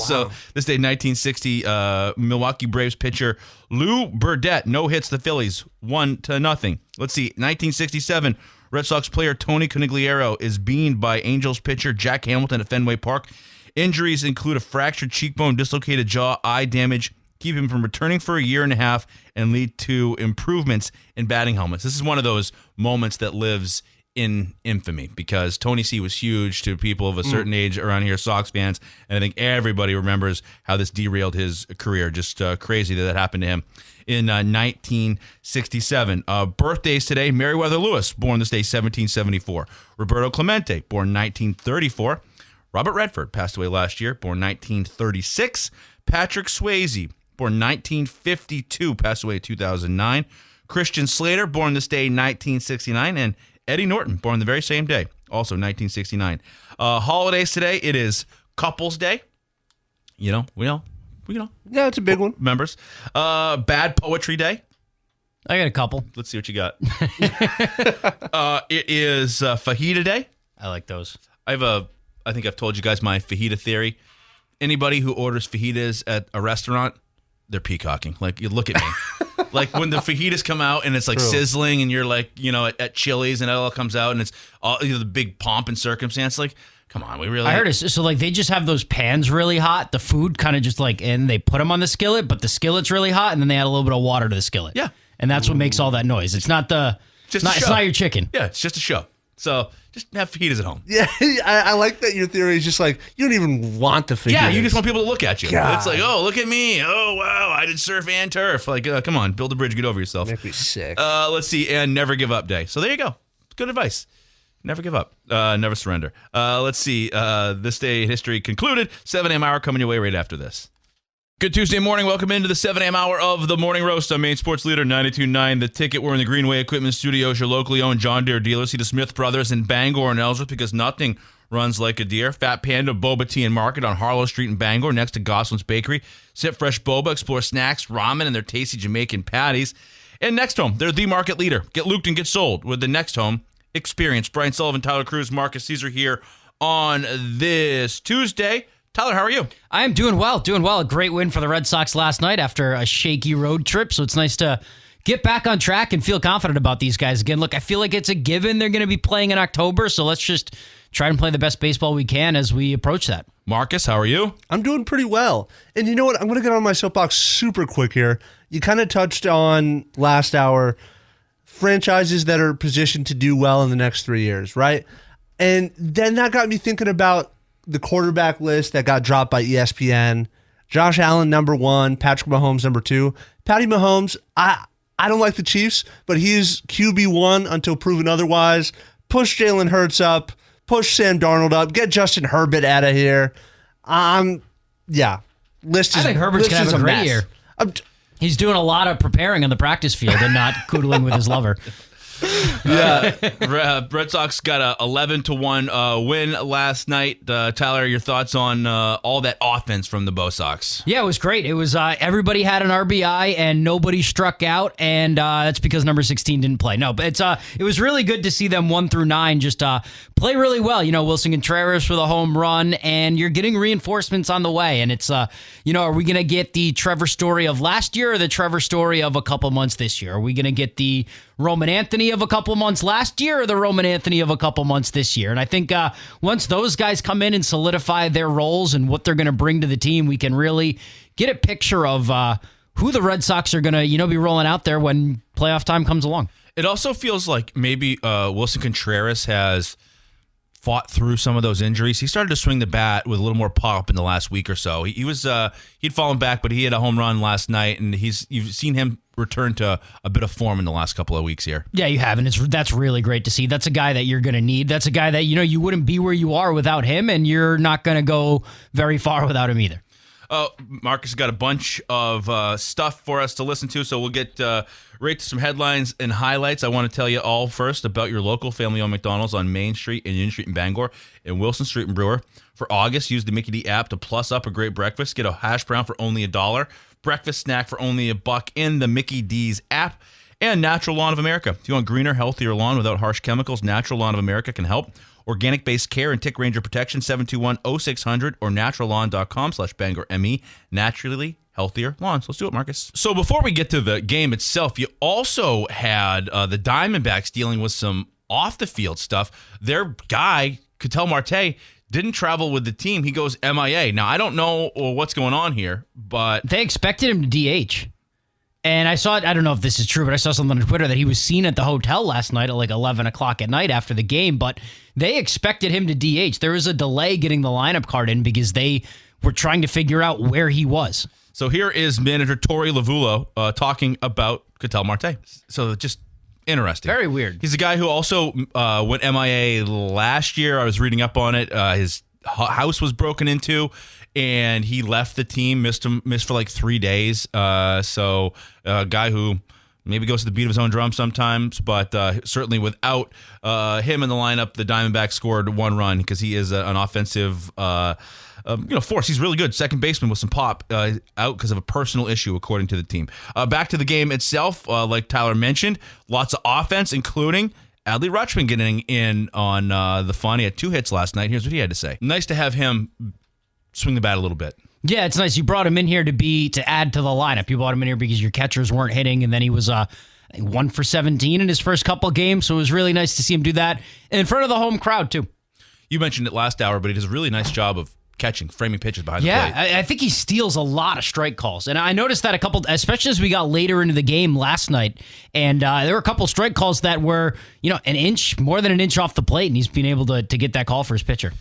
This day, 1960, Milwaukee Braves pitcher Lou Burdett no-hits the Phillies 1-0. Let's see. 1967, Red Sox player Tony Conigliaro is beaned by Angels pitcher Jack Hamilton at Fenway Park. Injuries include a fractured cheekbone, dislocated jaw, eye damage, keep him from returning for a year and a half, and lead to improvements in batting helmets. This is one of those moments that lives in infamy, because Tony C was huge to people of a certain age around here, Sox fans, and I think everybody remembers how this derailed his career. Just crazy that happened to him in 1967. Birthdays today: Meriwether Lewis, born this day, 1774. Roberto Clemente, born 1934. Robert Redford passed away last year, born 1936. Patrick Swayze, born 1952, passed away in 2009. Christian Slater, born this day, 1969. And Eddie Norton, born the very same day, also 1969. Holidays today, it is Couples Day. We know. Yeah, it's a big one. Members. Bad Poetry Day. I got a couple. Let's see what you got. It is Fajita Day. I like those. I think I've told you guys my fajita theory. Anybody who orders fajitas at a restaurant, they're peacocking. Like, you look at me. Like, when the fajitas come out and it's like sizzling, and you're like, at Chili's, and it all comes out and it's all the big pomp and circumstance. Like, come on, we really. I heard it. So like they just have those pans really hot. The food kind of just and they put them on the skillet, but the skillet's really hot, and then they add a little bit of water to the skillet. Yeah. And that's what makes all that noise. It's not it's not your chicken. Yeah, it's just a show. So just have fajitas at home. Yeah, I like that your theory is just like, you don't even want the fajitas. Yeah, you just want people to look at you. God. It's like, oh, look at me. Oh, wow, I did surf and turf. Like, come on, build a bridge, get over yourself. Make me sick. Let's see, and never give up day. So there you go. Good advice. Never give up. Never surrender. Let's see. This day in history concluded. 7 a.m. hour coming your way right after this. Good Tuesday morning. Welcome into the 7 a.m. hour of the Morning Roast on Maine Sports Leader 92.9. The Ticket. We're in the Greenway Equipment Studios, your locally owned John Deere dealer. See the Smith Brothers in Bangor and Ellsworth because nothing runs like a deer. Fat Panda Boba Tea and Market on Harlow Street in Bangor next to Goslin's Bakery. Sit fresh boba, explore snacks, ramen, and their tasty Jamaican patties. And Next Home, they're the market leader. Get looped and get sold with the Next Home experience. Brian Sullivan, Tyler Krusz, Marqus Cesar here on this Tuesday. Tyler, how are you? I am doing well. A great win for the Red Sox last night after a shaky road trip. So it's nice to get back on track and feel confident about these guys again. Look, I feel like it's a given they're going to be playing in October. So let's just try and play the best baseball we can as we approach that. Marcus, how are you? I'm doing pretty well. And you know what? I'm going to get on my soapbox super quick here. You kind of touched on last hour franchises that are positioned to do well in the next 3 years, right? And then that got me thinking about the quarterback list that got dropped by ESPN. Josh Allen, number 1. Patrick Mahomes, number 2. Patty Mahomes, I don't like the Chiefs, but he's QB1 until proven otherwise. Push Jalen Hurts up. Push Sam Darnold up. Get Justin Herbert out of here. List is, I think Herbert's going to have a great year. He's doing a lot of preparing on the practice field and not coodling with his lover. Red Sox got a 11-1 win last night. Tyler, your thoughts on all that offense from the Bo Sox? Yeah, it was great. It was everybody had an RBI and nobody struck out, and that's because number 16 didn't play. No, but it was really good to see them 1 through 9 just play really well. You know, Wilson Contreras for the home run, and you're getting reinforcements on the way. And it's are we gonna get the Trevor Story of last year or the Trevor Story of a couple months this year? Are we gonna get the Roman Anthony of a couple months last year or the Roman Anthony of a couple months this year? And I think once those guys come in and solidify their roles and what they're going to bring to the team, we can really get a picture of who the Red Sox are going to be rolling out there when playoff time comes along. It also feels like maybe Wilson Contreras has fought through some of those injuries. He started to swing the bat with a little more pop in the last week or so. He'd fallen back, but he had a home run last night, and you've seen him return to a bit of form in the last couple of weeks here. Yeah, you have, and that's really great to see. That's a guy that you're going to need. That's a guy that you wouldn't be where you are without him, and you're not going to go very far without him either. Marcus has got a bunch of stuff for us to listen to, so we'll get right to some headlines and highlights. I want to tell you all first about your local family-owned McDonald's on Main Street and Union Street in Bangor and Wilson Street in Brewer. For August, use the Mickey D app to plus up a great breakfast. Get a hash brown for only $1. Breakfast snack for only $1 in the Mickey D's app. And Natural Lawn of America. If you want greener, healthier lawn without harsh chemicals, Natural Lawn of America can help. Organic-based care and tick ranger protection, 721-0600 or naturallawns.com/BangorME. Naturally healthier lawns. Let's do it, Marcus. So before we get to the game itself, you also had the Diamondbacks dealing with some off-the-field stuff. Their guy, Ketel Marte, didn't travel with the team. He goes MIA. Now, I don't know what's going on here, but they expected him to DH. And I don't know if this is true, but I saw something on Twitter that he was seen at the hotel last night at like 11 o'clock at night after the game, but they expected him to DH. There was a delay getting the lineup card in because they were trying to figure out where he was. So here is manager Torey Lovullo talking about Ketel Marte. So just interesting. Very weird. He's a guy who also went MIA last year. I was reading up on it. His house was broken into, and he left the team, missed for like 3 days. So a guy who maybe goes to the beat of his own drum sometimes, but certainly without him in the lineup, the Diamondbacks scored 1 run because he is an offensive force. He's really good. Second baseman with some pop out because of a personal issue, according to the team. Back to the game itself, like Tyler mentioned, lots of offense, including Adley Rutschman getting in on the fun. He had 2 hits last night. Here's what he had to say. Nice to have him swing the bat a little bit. Yeah, it's nice. You brought him in here to add to the lineup. You brought him in here because your catchers weren't hitting, and then he was 1 for 17 in his first couple games, so it was really nice to see him do that in front of the home crowd, too. You mentioned it last hour, but he does a really nice job of catching, framing pitches behind the plate. Yeah, I think he steals a lot of strike calls. And I noticed that a couple, especially as we got later into the game last night, and there were a couple strike calls that were, more than an inch off the plate, and he's been able to get that call for his pitcher.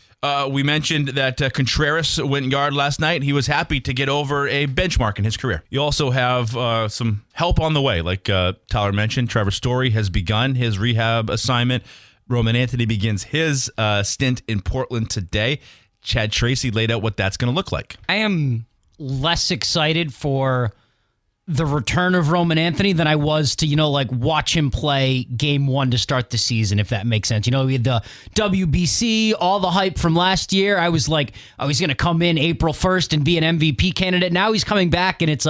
We mentioned that Contreras went yard last night. He was happy to get over a benchmark in his career. You also have some help on the way. Like Tyler mentioned, Trevor Story has begun his rehab assignment. Roman Anthony begins his stint in Portland today. Chad Tracy laid out what that's going to look like. I am less excited for the return of Roman Anthony than I was to, watch him play game one to start the season, if that makes sense. We had the WBC, all the hype from last year. I was like, he's going to come in April 1st and be an MVP candidate. Now he's coming back, and it's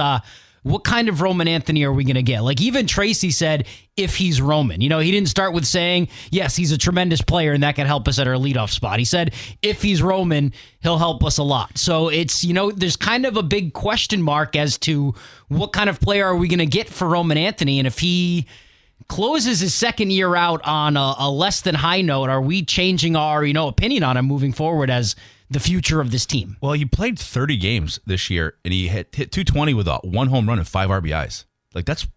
what kind of Roman Anthony are we going to get? Like, even Tracy said, if he's Roman. He didn't start with saying, yes, he's a tremendous player and that can help us at our leadoff spot. He said, if he's Roman, he'll help us a lot. So it's, there's kind of a big question mark as to what kind of player are we going to get for Roman Anthony. And if he closes his second year out on a less than high note, are we changing our, opinion on him moving forward as the future of this team? Well, he played 30 games this year, and he hit 220 with one home run and 5 RBIs. Like, that's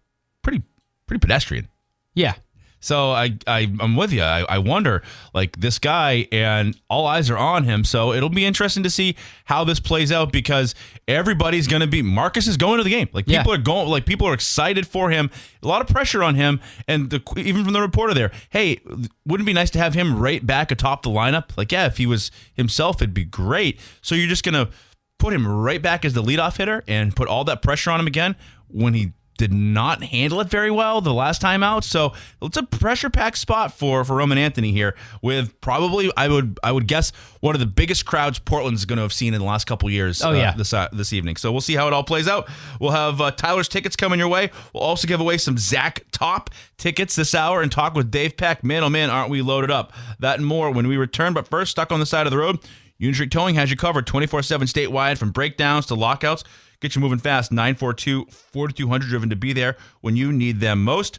pretty pedestrian. Yeah. So I'm with you. I wonder, like, this guy, and all eyes are on him. So it'll be interesting to see how this plays out, because everybody's going to be, Marcus is going to the game. Like, people are going, like, people are excited for him. A lot of pressure on him. And even from the reporter there, hey, wouldn't it be nice to have him right back atop the lineup? Like, yeah, if he was himself, it'd be great. So you're just going to put him right back as the leadoff hitter and put all that pressure on him again when he did not handle it very well the last time out. So it's a pressure-packed spot for Roman Anthony here, with probably, I would guess, one of the biggest crowds Portland's going to have seen in the last couple years this evening. So we'll see how it all plays out. We'll have Tyler's tickets coming your way. We'll also give away some Zach Top tickets this hour and talk with Dave Peck. Man, oh man, aren't we loaded up. That and more when we return. But first, stuck on the side of the road, Union Street Towing has you covered 24/7 statewide, from breakdowns to lockouts. Get you moving fast. 942-4200, driven to be there when you need them most.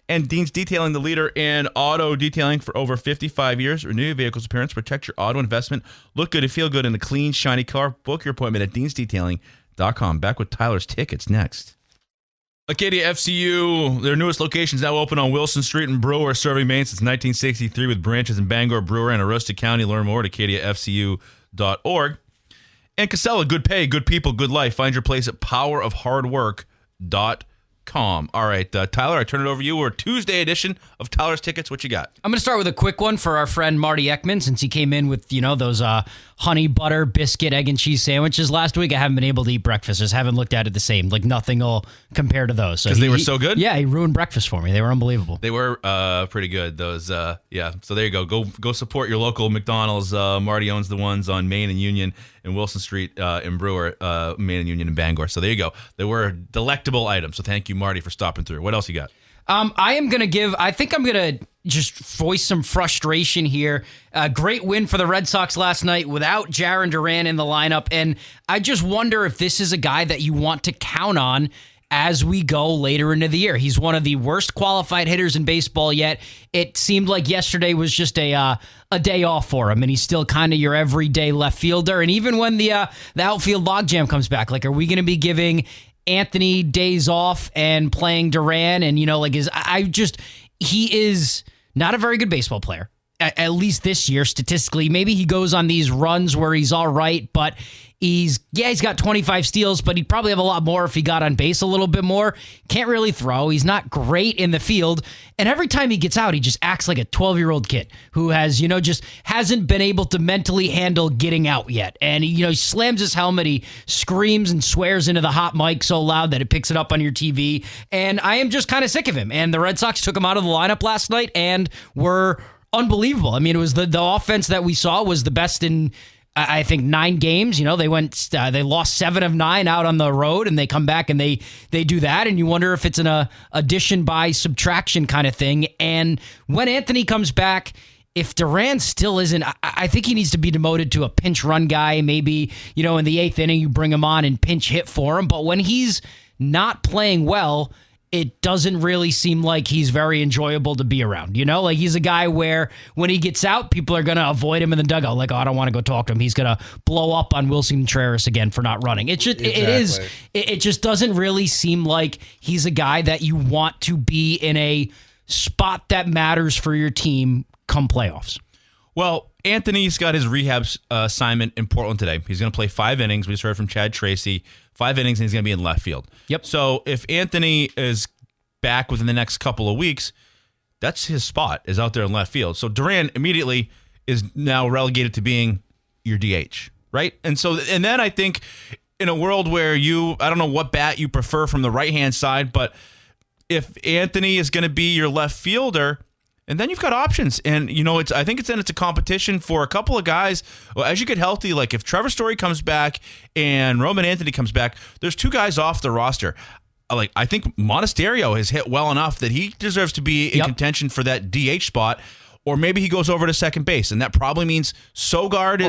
And Dean's Detailing, the leader in auto detailing for over 55 years. Renew your vehicle's appearance, protect your auto investment, look good and feel good in a clean, shiny car. Book your appointment at deansdetailing.com. Back with Tyler's tickets next. Acadia FCU, their newest location is now open on Wilson Street in Brewer, serving Maine since 1963 with branches in Bangor, Brewer, and Aroostook County. Learn more at acadiafcu.org. And Casella, good pay, good people, good life. Find your place at powerofhardwork.com. All right, Tyler, I turn it over to you. We're Tuesday edition of Tyler's Tickets. What you got? I'm going to start with a quick one for our friend Marty Ekman, since he came in with, those honey butter biscuit, egg and cheese sandwiches last week. I haven't been able to eat breakfast. Just haven't looked at it the same. Like, nothing will compare to those. Because they were so good? Yeah, he ruined breakfast for me. They were unbelievable. They were pretty good. Those, yeah. So there you go. Go support your local McDonald's. Marty owns the ones on Maine and Union and Wilson Street in Brewer, Maine and Union in Bangor. So there you go. They were delectable items. So thank you, Marty, for stopping through. What else you got? I think I'm going to just voice some frustration here. Great win for the Red Sox last night without Jarren Duran in the lineup. And I just wonder if this is a guy that you want to count on as we go later into the year. He's one of the worst qualified hitters in baseball yet. It seemed like yesterday was just a day off for him, and he's still kind of your everyday left fielder. And even when the outfield logjam comes back, like, are we going to be giving Anthony days off and playing Duran? And, he is not a very good baseball player, at least this year statistically. Maybe he goes on these runs where he's all right, but he's got 25 steals, but he'd probably have a lot more if he got on base a little bit more. Can't really throw. He's not great in the field. And every time he gets out, he just acts like a 12-year-old kid who has, just hasn't been able to mentally handle getting out yet. And, he slams his helmet. He screams and swears into the hot mic so loud that it picks it up on your TV. And I am just kind of sick of him. And the Red Sox took him out of the lineup last night and were unbelievable. I mean, it was the offense that we saw was the best in, I think, 9 games. They lost 7 of 9 out on the road, and they come back and they do that, and you wonder if it's an addition by subtraction kind of thing. And when Anthony comes back, if Duran still isn't, I think he needs to be demoted to a pinch run guy. Maybe, in the 8th inning, you bring him on and pinch hit for him. But when he's not playing well, it doesn't really seem like he's very enjoyable to be around. You know, like he's a guy where when he gets out, people are going to avoid him in the dugout. Like, oh, I don't want to go talk to him. He's going to blow up on Wilson Contreras again for not running. It just doesn't really seem like he's a guy that you want to be in a spot that matters for your team come playoffs. Well, Anthony's got his rehab assignment in Portland today. He's going to play 5 innings. We just heard from Chad Tracy. 5 innings, and he's going to be in left field. Yep. So if Anthony is back within the next couple of weeks, that's his spot, is out there in left field. So Duran immediately is now relegated to being your DH, right? And then I think in a world where I don't know what bat you prefer from the right-hand side, but if Anthony is going to be your left fielder, and then you've got options. And, I think it's a competition for a couple of guys. Well, as you get healthy, like if Trevor Story comes back and Roman Anthony comes back, there's 2 guys off the roster. Like, I think Monasterio has hit well enough that he deserves to be in contention for that DH spot. Or maybe he goes over to second base, and that probably means Sogard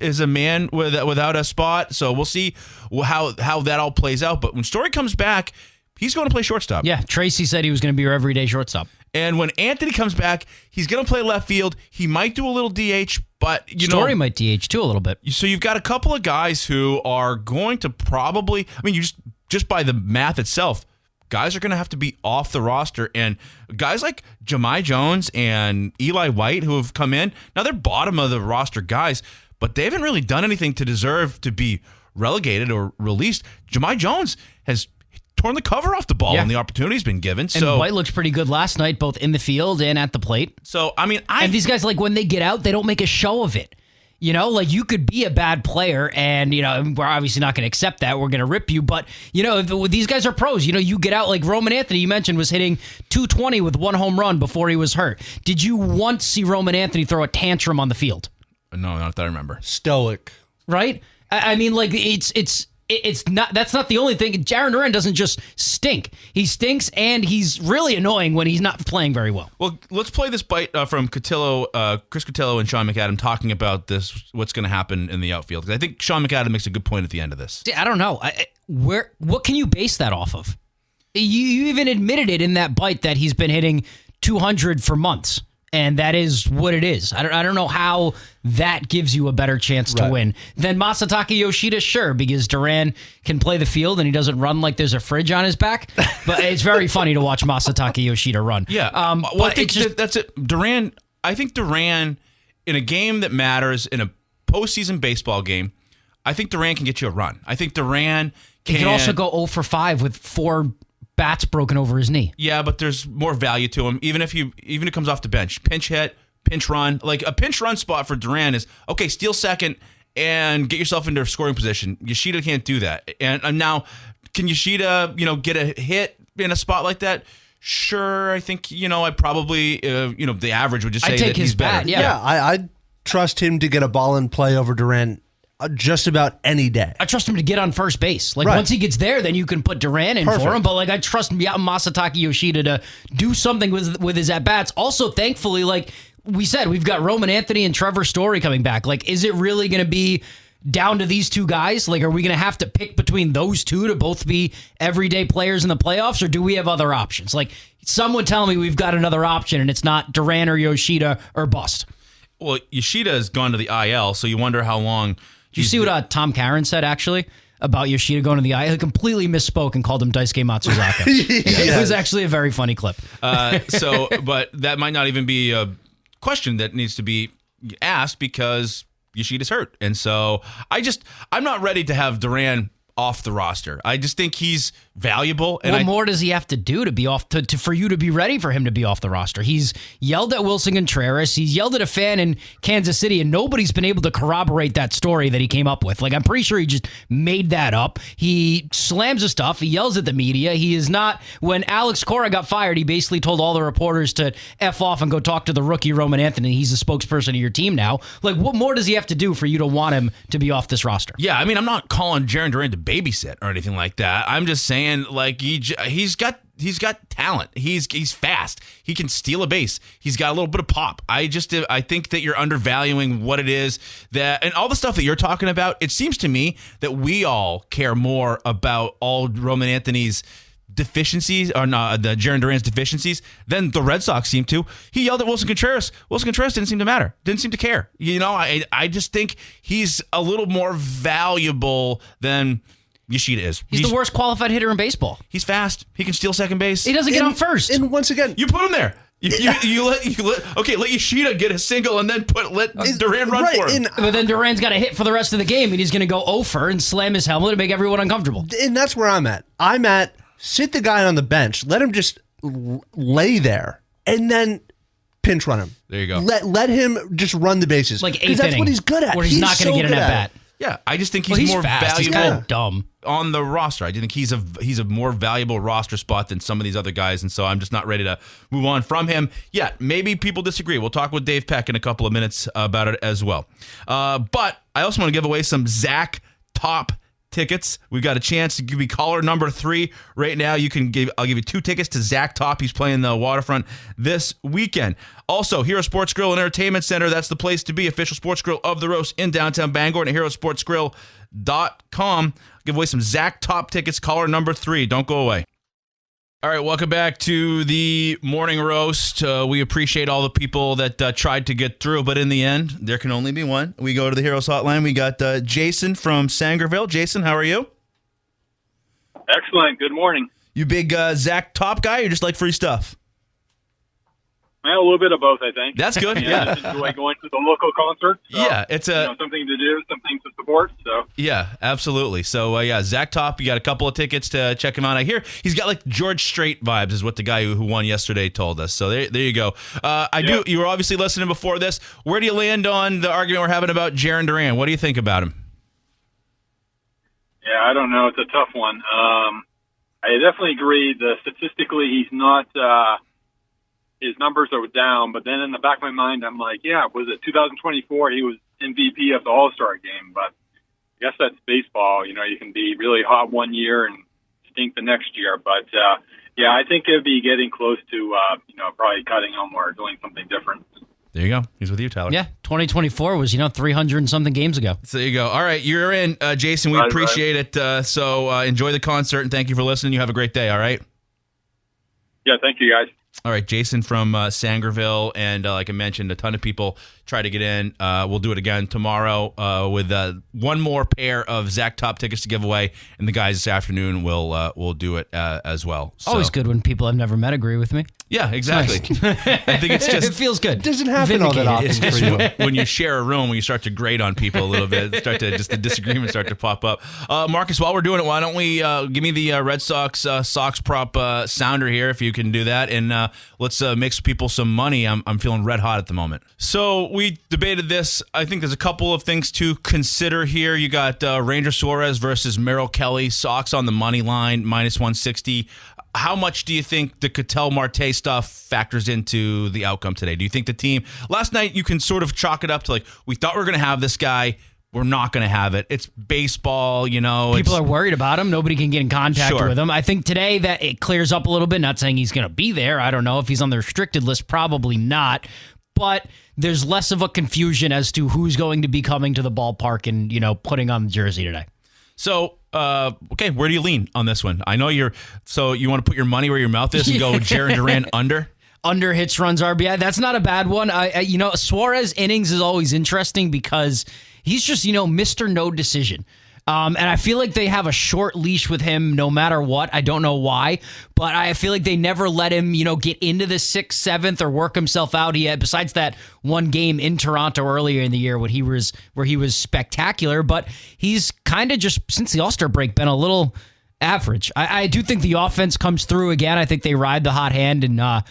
is a man without a spot. So we'll see how that all plays out. But when Story comes back, he's going to play shortstop. Yeah, Tracy said he was going to be your everyday shortstop. And when Anthony comes back, he's going to play left field. He might do a little DH, but Story might DH too a little bit. So you've got a couple of guys who are going to probably, you just by the math itself, guys are going to have to be off the roster. And guys like Jahmai Jones and Eli White who have come in, now they're bottom of the roster guys, but they haven't really done anything to deserve to be relegated or released. Jahmai Jones has torn the cover off the ball and the opportunity's been given. And White looked pretty good last night, both in the field and at the plate. So, and these guys, like when they get out, they don't make a show of it. Like you could be a bad player and, we're obviously not going to accept that. We're going to rip you. But, these guys are pros. You get out like Roman Anthony, you mentioned, was hitting .220 with 1 home run before he was hurt. Did you once see Roman Anthony throw a tantrum on the field? No, not that I remember. Stoic. Right? It's not. That's not the only thing. Jarren Duran doesn't just stink. He stinks, and he's really annoying when he's not playing very well. Well, let's play this bite from Chris Cotillo and Sean McAdam talking about what's going to happen in the outfield. Because I think Sean McAdam makes a good point at the end of this. I don't know. What can you base that off of? You even admitted it in that bite that he's been hitting 200 for months. And that is what it is. I don't know how that gives you a better chance to win than Masataka Yoshida, sure, because Duran can play the field and he doesn't run like there's a fridge on his back. But it's very funny to watch Masataka Yoshida run. Yeah. I think that's it. I think Duran, in a game that matters, in a postseason baseball game, I think Duran can get you a run. I think Duran can... He can also go 0 for 5 with 4 bats broken over his knee. Yeah, but there's more value to him. Even if it comes off the bench, pinch hit, pinch run. Like a pinch run spot for Duran is okay. Steal second and get yourself into a scoring position. Yoshida can't do that. And now, can Yoshida, get a hit in a spot like that? Sure, I think I probably the average would just say that he's better. Yeah, I trust him to get a ball in play over Duran just about any day. I trust him to get on first base. Once he gets there, then you can put Duran in for him. But I trust Masataka Yoshida to do something with his at-bats. Also, thankfully, like we said, we've got Roman Anthony and Trevor Story coming back. Is it really going to be down to these 2 guys? Are we going to have to pick between those 2 to both be everyday players in the playoffs, or do we have other options? Someone tell me we've got another option and it's not Duran or Yoshida or bust. Well, Yoshida has gone to the IL, so you wonder how long... Did you see what Tom Caron said, actually, about Yoshida going to the IL? He completely misspoke and called him Daisuke Matsuzaka. It was actually a very funny clip. But that might not even be a question that needs to be asked because Yoshida's hurt. And so I'm not ready to have Duran off the roster. I just think he's valuable. And what more does he have to do to be off for you to be ready for him to be off the roster? He's yelled at Wilson Contreras. He's yelled at a fan in Kansas City, and nobody's been able to corroborate that story that he came up with. I'm pretty sure he just made that up. He slams his stuff. He yells at the media. He is not. When Alex Cora got fired, he basically told all the reporters to F off and go talk to the rookie Roman Anthony. He's the spokesperson of your team now. What more does he have to do for you to want him to be off this roster? Yeah, I'm not calling Jarren Duran to babysit or anything like that. I'm just saying, he's got talent. He's fast. He can steal a base. He's got a little bit of pop. I think that you're undervaluing what it is that, and all the stuff that you're talking about. It seems to me that we all care more about all Roman Anthony's deficiencies, or not the Jarren Duran's deficiencies, than the Red Sox seem to. He yelled at Wilson Contreras. Wilson Contreras didn't seem to matter. Didn't seem to care. I just think he's a little more valuable than Yoshida is. He's the worst qualified hitter in baseball. He's fast. He can steal second base. He doesn't get on first. And once again, you put him there. Let Yoshida get a single and then let Duran run for him. But then Duran's got to hit for the rest of the game, and he's going to go 0-for and slam his helmet and make everyone uncomfortable. And that's where I'm at. Sit the guy on the bench, let him just lay there, and then pinch run him. There you go. Let him just run the bases. Like eighth that's inning, what he's good at. where he's not going to get an at-bat. Yeah, I just think he's more fast. valuable. He's kind of dumb on the roster. I do think he's a more valuable roster spot than some of these other guys, and so I'm just not ready to move on from him yet. Maybe people disagree. We'll talk with Dave Peck in a couple of minutes about it as well. But I also want to give away some Zach Top tickets. We've got a chance to give you caller number 3 right now. I'll give you 2 tickets to Zach Top. He's playing the Waterfront this weekend. Also, Hero Sports Grill and Entertainment Center. That's the place to be. Official sports grill of the Roast in downtown Bangor and at herosportsgrill.com. Give away some Zach Top tickets. Caller number 3. Don't go away. All right, welcome back to the Morning Roast. We appreciate all the people that tried to get through, but in the end, there can only be one. We go to the Heroes Hotline. We got Jason from Sangerville. Jason, how are you? Excellent. Good morning. You big Zach Top guy, or you just like free stuff? A little bit of both, I think. That's good. Yeah, I enjoy going to the local concert. So, yeah, it's something to do, something to support. So yeah, absolutely. So Zach Top, you got a couple of tickets to check him out. I hear he's got like George Strait vibes, is what the guy who won yesterday told us. So there you go. You were obviously listening before this. Where do you land on the argument we're having about Jarren Duran? What do you think about him? Yeah, I don't know. It's a tough one. I definitely agree. Statistically, he's not. His numbers are down, but then in the back of my mind, I'm like, was it 2024? He was MVP of the All-Star game, but I guess that's baseball. You can be really hot one year and stink the next year. But, I think it'd be getting close to, probably cutting him or doing something different. There you go. He's with you, Tyler. Yeah, 2024 was, 300 and something games ago. So there you go. All right, you're in, Jason. We appreciate it. So enjoy the concert, and thank you for listening. You have a great day, all right? Yeah, thank you, guys. All right, Jason from Sangerville, and like I mentioned, a ton of people try to get in. We'll do it again tomorrow with one more pair of Zach Top tickets to give away, and the guys this afternoon will do it as well. So, always good when people I've never met agree with me. Yeah, exactly. I think it's just it feels good. It doesn't happen all that often for you. When you share a room, when you start to grate on people a little bit, the disagreements start to pop up. Marcus, while we're doing it, why don't we give me the Red Sox Sox prop sounder here, if you can do that, and let's make some people some money. I'm feeling red hot at the moment. So we debated this. I think there's a couple of things to consider here. You got Ranger Suarez versus Merrill Kelly. Sox on the money line, -160. How much do you think the Ketel Marte stuff factors into the outcome today? Do you think the team last night, you can sort of chalk it up to like, we thought we were going to have this guy, we're not going to have it. It's baseball, People are worried about him. Nobody can get in contact with him. I think today that it clears up a little bit. Not saying he's going to be there. I don't know if he's on the restricted list. Probably not. But there's less of a confusion as to who's going to be coming to the ballpark and, putting on the jersey today. So, okay, where do you lean on this one? I know you want to put your money where your mouth is and go Jarren Duran under? Under hits, runs, RBI. That's not a bad one. Suarez innings is always interesting because he's just, Mr. No Decision. And I feel like they have a short leash with him no matter what. I don't know why, but I feel like they never let him, get into the 6th, 7th or work himself out. He had, besides that one game in Toronto earlier in the year where he was spectacular, but he's kind of just, since the All-Star break, been a little average. I do think the offense comes through again. I think they ride the hot hand, and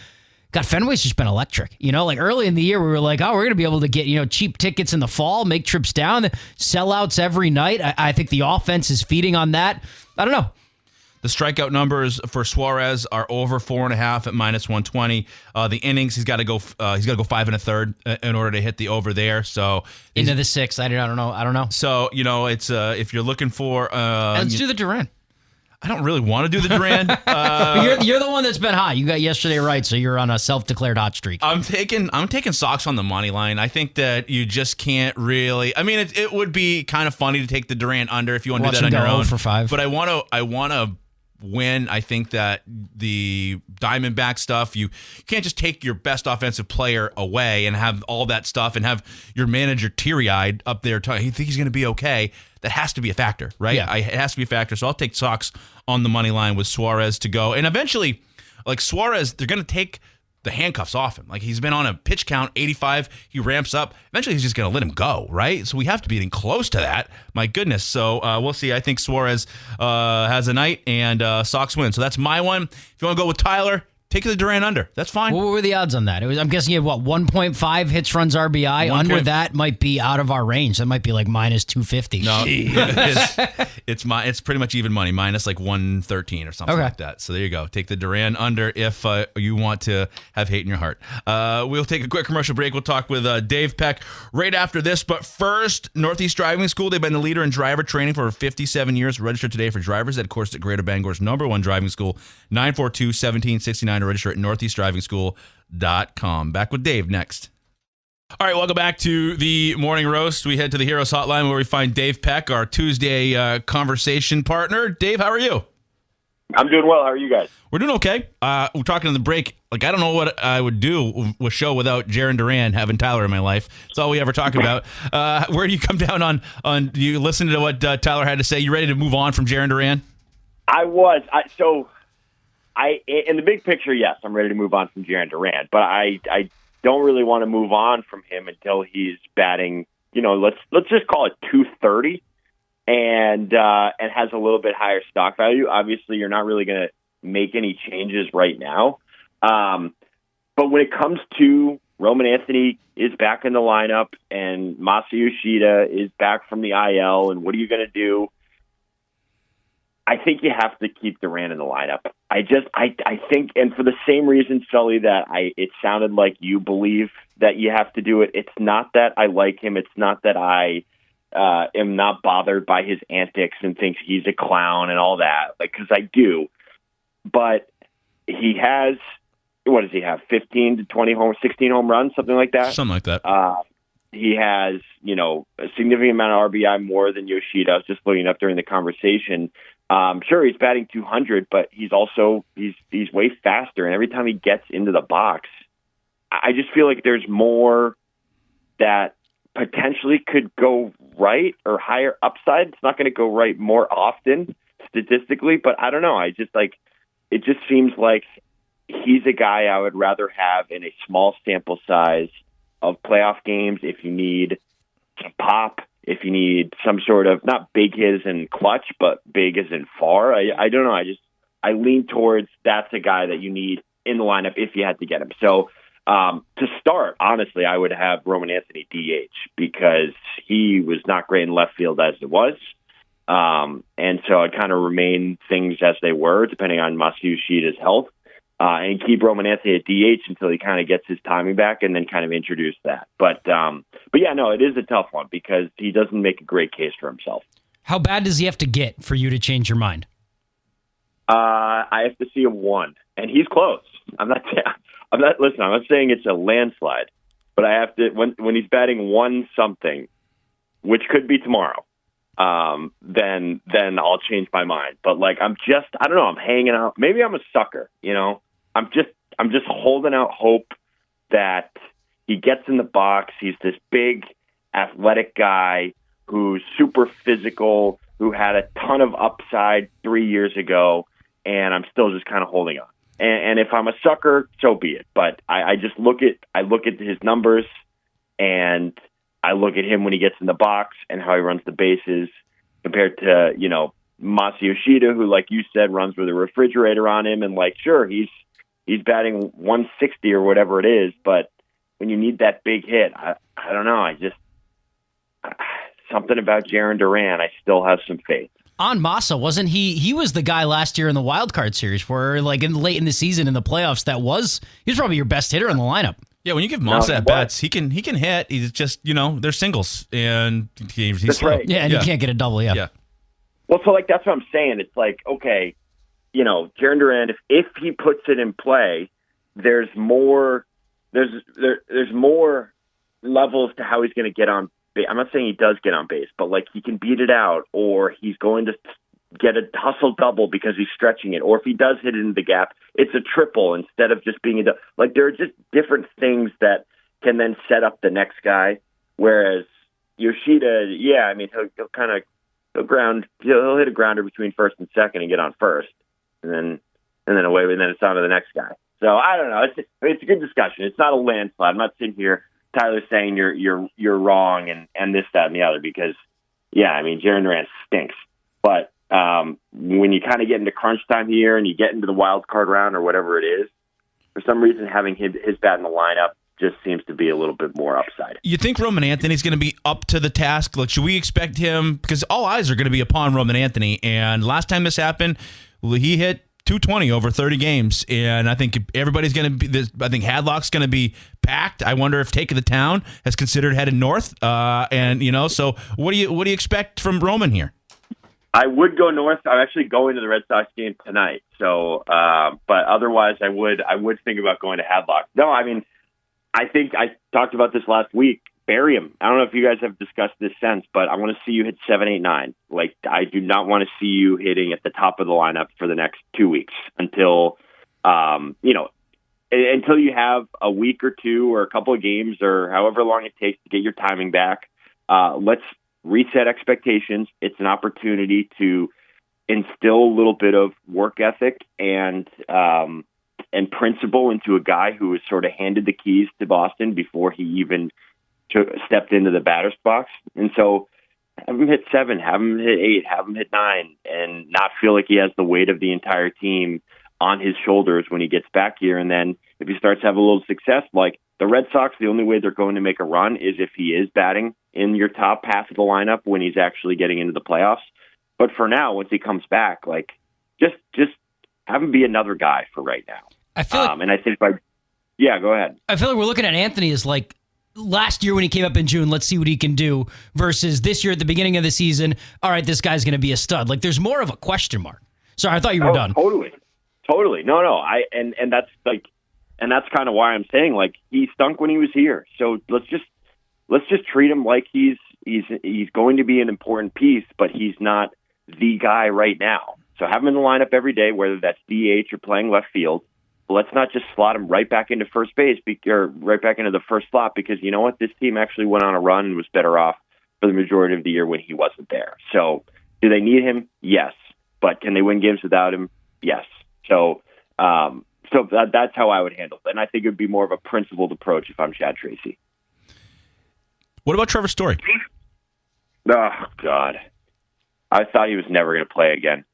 God, Fenway's just been electric. Like early in the year, we were like, we're going to be able to get, cheap tickets in the fall, make trips down, sellouts every night. I think the offense is feeding on that. I don't know. The strikeout numbers for Suarez are over 4.5 at -120. The innings, he's got to go 5 1/3 in order to hit the over there. So into the 6th, I don't know. So it's if you're looking for, let's do the Duran. I don't really want to do the Duran. You're the one that's been hot. You got yesterday right, so you're on a self-declared hot streak. I'm taking Sox on the money line. I think that you just can't really. I mean, it would be kind of funny to take the Duran under if you want to do that on your own. For 5. But I want to win. I think that the Diamondback stuff, you can't just take your best offensive player away and have all that stuff and have your manager teary-eyed up there. He think he's going to be okay. That has to be a factor, right? Yeah. It has to be a factor. So I'll take Sox on the money line with Suarez to go. And eventually, like Suarez, they're going to take the handcuffs off him. Like he's been on a pitch count, 85. He ramps up. Eventually, he's just going to let him go, right? So we have to be getting close to that. My goodness. So we'll see. I think Suarez has a night and Sox win. So that's my one. If you want to go with Tyler, take the Duran under. That's fine. What were the odds on that? I'm guessing you had, 1.5 hits, runs, RBI? Under that might be out of our range. That might be like minus 250. No, it's pretty much even money, minus like 113 or something like that. So there you go. Take the Duran under if you want to have hate in your heart. We'll take a quick commercial break. We'll talk with Dave Peck right after this. But first, Northeast Driving School. They've been the leader in driver training for over 57 years. Register today for drivers at course at Greater Bangor's #1 driving school, 942-1769. To register at northeastdrivingschool.com. Back with Dave next. All right, welcome back to the Morning Roast. We head to the Heroes Hotline where we find Dave Peck, our Tuesday conversation partner. Dave, how are you? I'm doing well. How are you guys? We're doing okay. We're talking on the break. Like, I don't know what I would do with a show without Jaron Duran having Tyler in my life. That's all we ever talk about. Where do you come down on do you listen to what Tyler had to say? You ready to move on from Jaron Duran? I was. In the big picture, yes, I'm ready to move on from Jaron Duran, but I don't really want to move on from him until he's batting, let's just call it 230 and has a little bit higher stock value. Obviously, you're not really going to make any changes right now. But when it comes to Roman Anthony is back in the lineup and Masa Yoshida is back from the IL, and what are you going to do? I think you have to keep Duran in the lineup. I think, and for the same reason, Sully, that it sounded like you believe that you have to do it. It's not that I like him. It's not that I am not bothered by his antics and think he's a clown and all that, because I do. But he has, what does he have, 15 to 20 16 home runs, something like that? Something like that. He has, a significant amount of RBI more than Yoshida. I was just looking up during the conversation. Sure, he's batting 200, but he's way faster. And every time he gets into the box, I just feel like there's more that potentially could go right or higher upside. It's not going to go right more often statistically, but I don't know. It just seems like he's a guy I would rather have in a small sample size of playoff games. If you need some pop, if you need some sort of, not big hit as in clutch, but big as in far. I don't know. I lean towards that's a guy that you need in the lineup if you had to get him. So to start, honestly, I would have Roman Anthony DH because he was not great in left field as it was. And so I'd kind of remain things as they were, depending on Masa Yoshida's health, and keep Roman Anthony at DH until he kind of gets his timing back and then kind of introduce that. But yeah, no, it is a tough one because he doesn't make a great case for himself. How bad does he have to get for you to change your mind? I have to see a 1, and he's close. I'm not saying it's a landslide, but I have to, when he's batting 1 something, which could be tomorrow, then I'll change my mind. But I don't know, I'm hanging out. Maybe I'm a sucker, I'm just holding out hope that he gets in the box. He's this big athletic guy who's super physical, who had a ton of upside 3 years ago, and I'm still just kind of holding on. And if I'm a sucker, so be it. But I just look at his numbers, and I look at him when he gets in the box and how he runs the bases compared to, Masa Yoshida, who, like you said, runs with a refrigerator on him. And sure, he's batting 160 or whatever it is. But when you need that big hit, I don't know. Something about Jaron Duran, I still have some faith. On Masa, wasn't he? He was the guy last year in the wild card series where, late in the season in the playoffs, he was probably your best hitter in the lineup. Yeah, when you give Masa at bats, he can hit. He's just, they're singles, and he's that's slow. right. Yeah, and you can't get a double. Yeah. Well, so that's what I'm saying. It's okay, Jaron Duran, if he puts it in play, there's more levels to how he's going to get on base. I'm not saying he does get on base, but he can beat it out, or he's going to get a hustle double because he's stretching it, or if he does hit it into the gap, it's a triple instead of just being like there are just different things that can then set up the next guy. Whereas Yoshida, yeah, I mean he'll hit a grounder between first and second and get on first, and then away, and then it's on to the next guy. So I don't know. It's a good discussion. It's not a landslide. I'm not sitting here, Tyler, saying you're wrong and this, that, and the other because, yeah, I mean Jarren Duran stinks. But when you kind of get into crunch time here and you get into the wild card round or whatever it is, for some reason having his bat in the lineup just seems to be a little bit more upside. You think Roman Anthony's going to be up to the task? Like, should we expect him? Because all eyes are going to be upon Roman Anthony. And last time this happened, he hit 220 over 30 games, and I think everybody's going to be. I think Hadlock's going to be packed. I wonder if Take of the Town has considered heading north. So what do you expect from Roman here? I would go north. I'm actually going to the Red Sox game tonight. So, but otherwise, I would think about going to Hadlock. No, I mean, I think I talked about this last week. Bury him. I don't know if you guys have discussed this since, but I want to see you hit 7, 8, 9. Like, I do not want to see you hitting at the top of the lineup for the next 2 weeks until you have a week or two or a couple of games or however long it takes to get your timing back. Let's reset expectations. It's an opportunity to instill a little bit of work ethic and principle into a guy who was sort of handed the keys to Boston before he even stepped into the batter's box. And so have him hit 7, have him hit 8, have him hit 9, and not feel like he has the weight of the entire team on his shoulders when he gets back here. And then if he starts to have a little success, like the Red Sox, the only way they're going to make a run is if he is batting in your top half of the lineup when he's actually getting into the playoffs. But for now, once he comes back, like just have him be another guy for right now. I feel like, and I think go ahead. I feel like we're looking at Anthony as like last year when he came up in June, let's see what he can do, versus this year at the beginning of the season, all right, this guy's going to be a stud. Like, there's more of a question mark. Sorry, I thought you were done. Totally. No. And that's kind of why I'm saying, like, he stunk when he was here. So let's just treat him like he's going to be an important piece, but he's not the guy right now. So have him in the lineup every day, whether that's DH or playing left field. Let's not just slot him right back into first base or right back into the first slot, because you know what? This team actually went on a run and was better off for the majority of the year when he wasn't there. So do they need him? Yes. But can they win games without him? Yes. So that's how I would handle it. And I think it would be more of a principled approach if I'm Chad Tracy. What about Trevor Story? Oh, God. I thought he was never going to play again.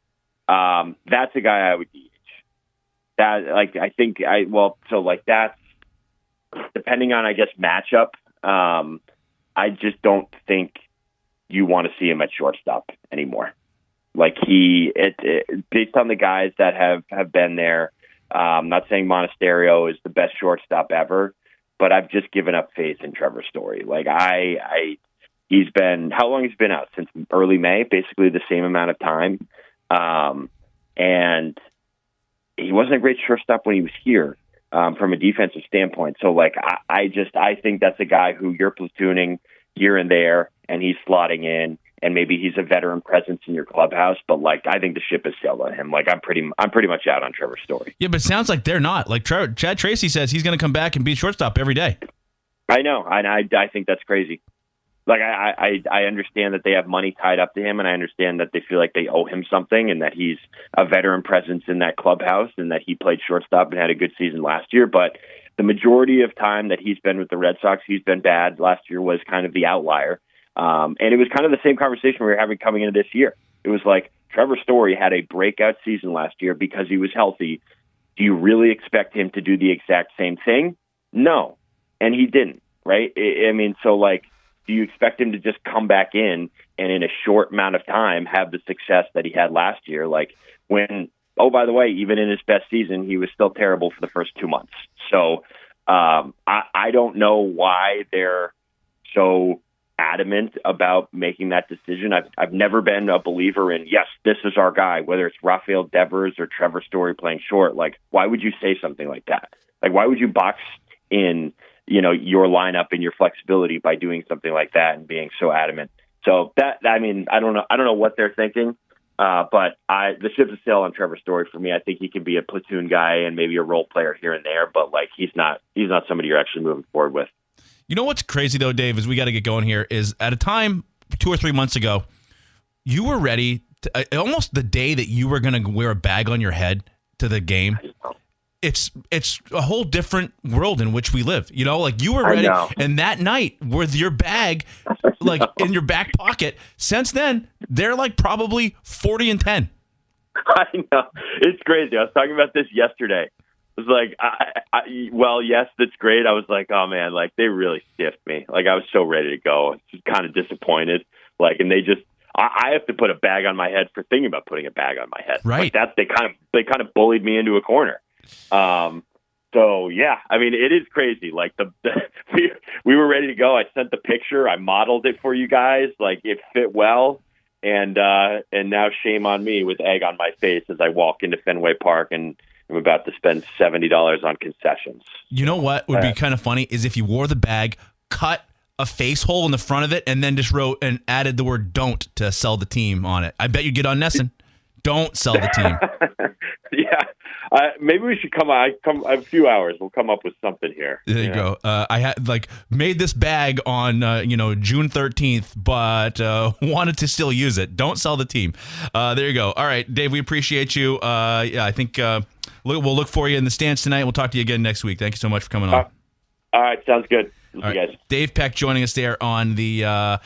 That's a guy I would DH. That's depending on, I guess, matchup. I just don't think you want to see him at shortstop anymore. Like based on the guys that have been there, I'm not saying Monasterio is the best shortstop ever, but I've just given up faith in Trevor Story. Like he's been, how long he's been out? Since early May, basically the same amount of time. And he wasn't a great shortstop when he was here, from a defensive standpoint. So like, I think that's a guy who you're platooning here and there, and he's slotting in, and maybe he's a veteran presence in your clubhouse. But like, I think the ship has sailed on him. Like, I'm pretty much out on Trevor Story. Yeah, but it sounds like they're not. Like Chad Tracy says he's going to come back and be shortstop every day. I know, and I think that's crazy. Like, I understand that they have money tied up to him, and I understand that they feel like they owe him something, and that he's a veteran presence in that clubhouse, and that he played shortstop and had a good season last year. But the majority of time that he's been with the Red Sox, he's been bad. Last year was kind of the outlier. And it was kind of the same conversation we were having coming into this year. It was like, Trevor Story had a breakout season last year because he was healthy. Do you really expect him to do the exact same thing? No. And he didn't, right? I mean, so like, do you expect him to just come back in and in a short amount of time have the success that he had last year? Like when, oh, by the way, even in his best season, he was still terrible for the first 2 months. So I don't know why they're so adamant about making that decision. I've never been a believer in, yes, this is our guy, whether it's Rafael Devers or Trevor Story playing short. Like, why would you say something like that? Like, why would you box in, your lineup and your flexibility by doing something like that and being so adamant? So I don't know what they're thinking. But the ship's a sail on Trevor Story for me. I think he can be a platoon guy and maybe a role player here and there, but like he's not somebody you're actually moving forward with. You know what's crazy though, Dave, is we got to get going here, is at a time 2 or 3 months ago, you were ready to, almost the day that you were going to wear a bag on your head to the game. It's a whole different world in which we live. You know, like you were ready, and that night with your bag, like in your back pocket. Since then, they're like probably 40-10. I know, it's crazy. I was talking about this yesterday. It was like, well, yes, that's great. I was like, oh man, like they really stiffed me. Like I was so ready to go. Just kind of disappointed. Like, and they just, I have to put a bag on my head for thinking about putting a bag on my head. Right. Like they kind of bullied me into a corner. So yeah, I mean, it is crazy. Like we were ready to go. I sent the picture. I modeled it for you guys. Like it fit well. And now shame on me with egg on my face as I walk into Fenway Park and I'm about to spend $70 on concessions. You know what would be kind of funny is if you wore the bag, cut a face hole in the front of it, and then just wrote and added the word "don't" to sell the team on it. I bet you'd get on Nesson. Don't sell the team. Yeah. Maybe we should come a few hours. We'll come up with something here. There you go. I had made this bag on June 13th, but wanted to still use it. Don't sell the team. There you go. All right, Dave, we appreciate you. Yeah, I think we'll look for you in the stands tonight. We'll talk to you again next week. Thank you so much for coming on. All right, sounds good. All right. You guys. Dave Peck joining us there on the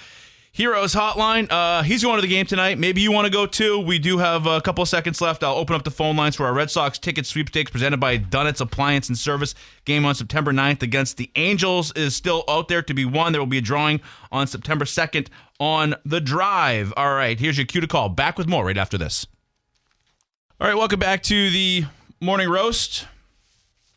Heroes Hotline. He's going to the game tonight. Maybe you want to go too. We do have a couple of seconds left. I'll open up the phone lines for our Red Sox Ticket Sweepstakes presented by Dunnett's Appliance and Service. Game on September 9th against the Angels is still out there to be won. There will be a drawing on September 2nd on The Drive. All right, here's your cue to call. Back with more right after this. All right, welcome back to the Morning Roast.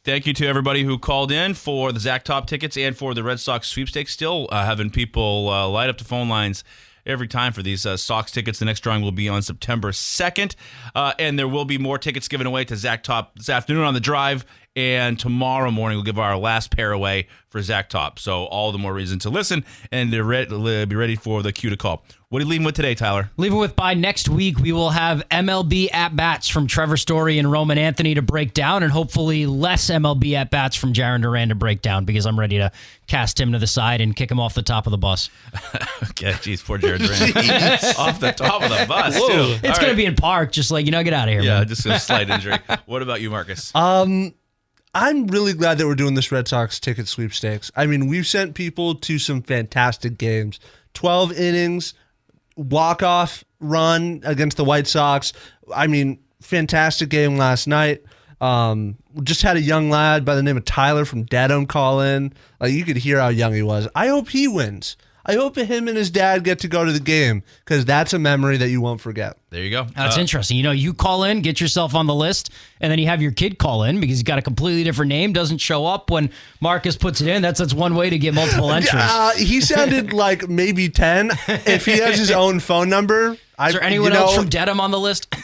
Thank you to everybody who called in for the Zach Top tickets and for the Red Sox Sweepstakes. Still having people light up the phone lines every time for these Sox tickets. The next drawing will be on September 2nd. And there will be more tickets given away to Zach Top this afternoon on The Drive. And tomorrow morning, we'll give our last pair away for Zach Top. So all the more reason to listen and be ready for the cue to call. What are you leaving with today, Tyler? Leaving with by next week, we will have MLB at-bats from Trevor Story and Roman Anthony to break down, and hopefully less MLB at-bats from Jarren Duran to break down, because I'm ready to cast him to the side and kick him off the top of the bus. Okay, geez, poor Jarren Duran. Off the top of the bus, too. It's going to be in park, just get out of here, man. Just a slight injury. What about you, Marcus? I'm really glad that we're doing this Red Sox Ticket Sweepstakes. I mean, we've sent people to some fantastic games. 12 innings, walk-off run against the White Sox. I mean, fantastic game last night. Just had a young lad by the name of Tyler from Dedham call in. Like, you could hear how young he was. I hope he wins. I hope him and his dad get to go to the game, because that's a memory that you won't forget. There you go. That's interesting. You call in, get yourself on the list, and then you have your kid call in because he's got a completely different name, doesn't show up when Marcus puts it in. That's one way to get multiple entries. He sounded like maybe 10. If he has his own phone number... Is there anyone else from Dedham on the list?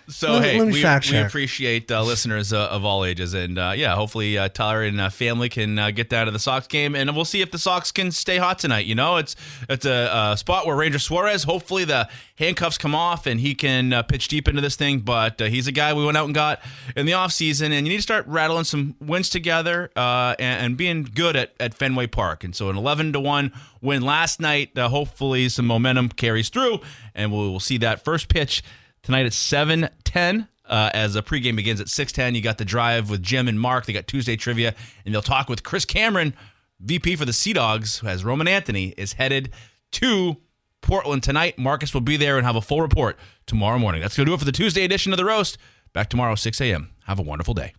So, we appreciate listeners of all ages. And, hopefully Tyler and family can get down to the Sox game. And we'll see if the Sox can stay hot tonight. It's a spot where Ranger Suarez, hopefully the handcuffs come off and he can pitch deep into this thing. But he's a guy we went out and got in the offseason. And you need to start rattling some wins together and being good at Fenway Park. And so an 11-1 win last night. Hopefully some momentum carries through. And we'll see that first pitch tonight at 7:10 as the pregame begins at 6:10. You got The Drive with Jim and Mark. They got Tuesday trivia, and they'll talk with Chris Cameron, VP for the Sea Dogs, who has Roman Anthony is headed to Portland tonight. Marcus will be there and have a full report tomorrow morning. That's going to do it for the Tuesday edition of The Roast. Back tomorrow, 6 a.m. Have a wonderful day.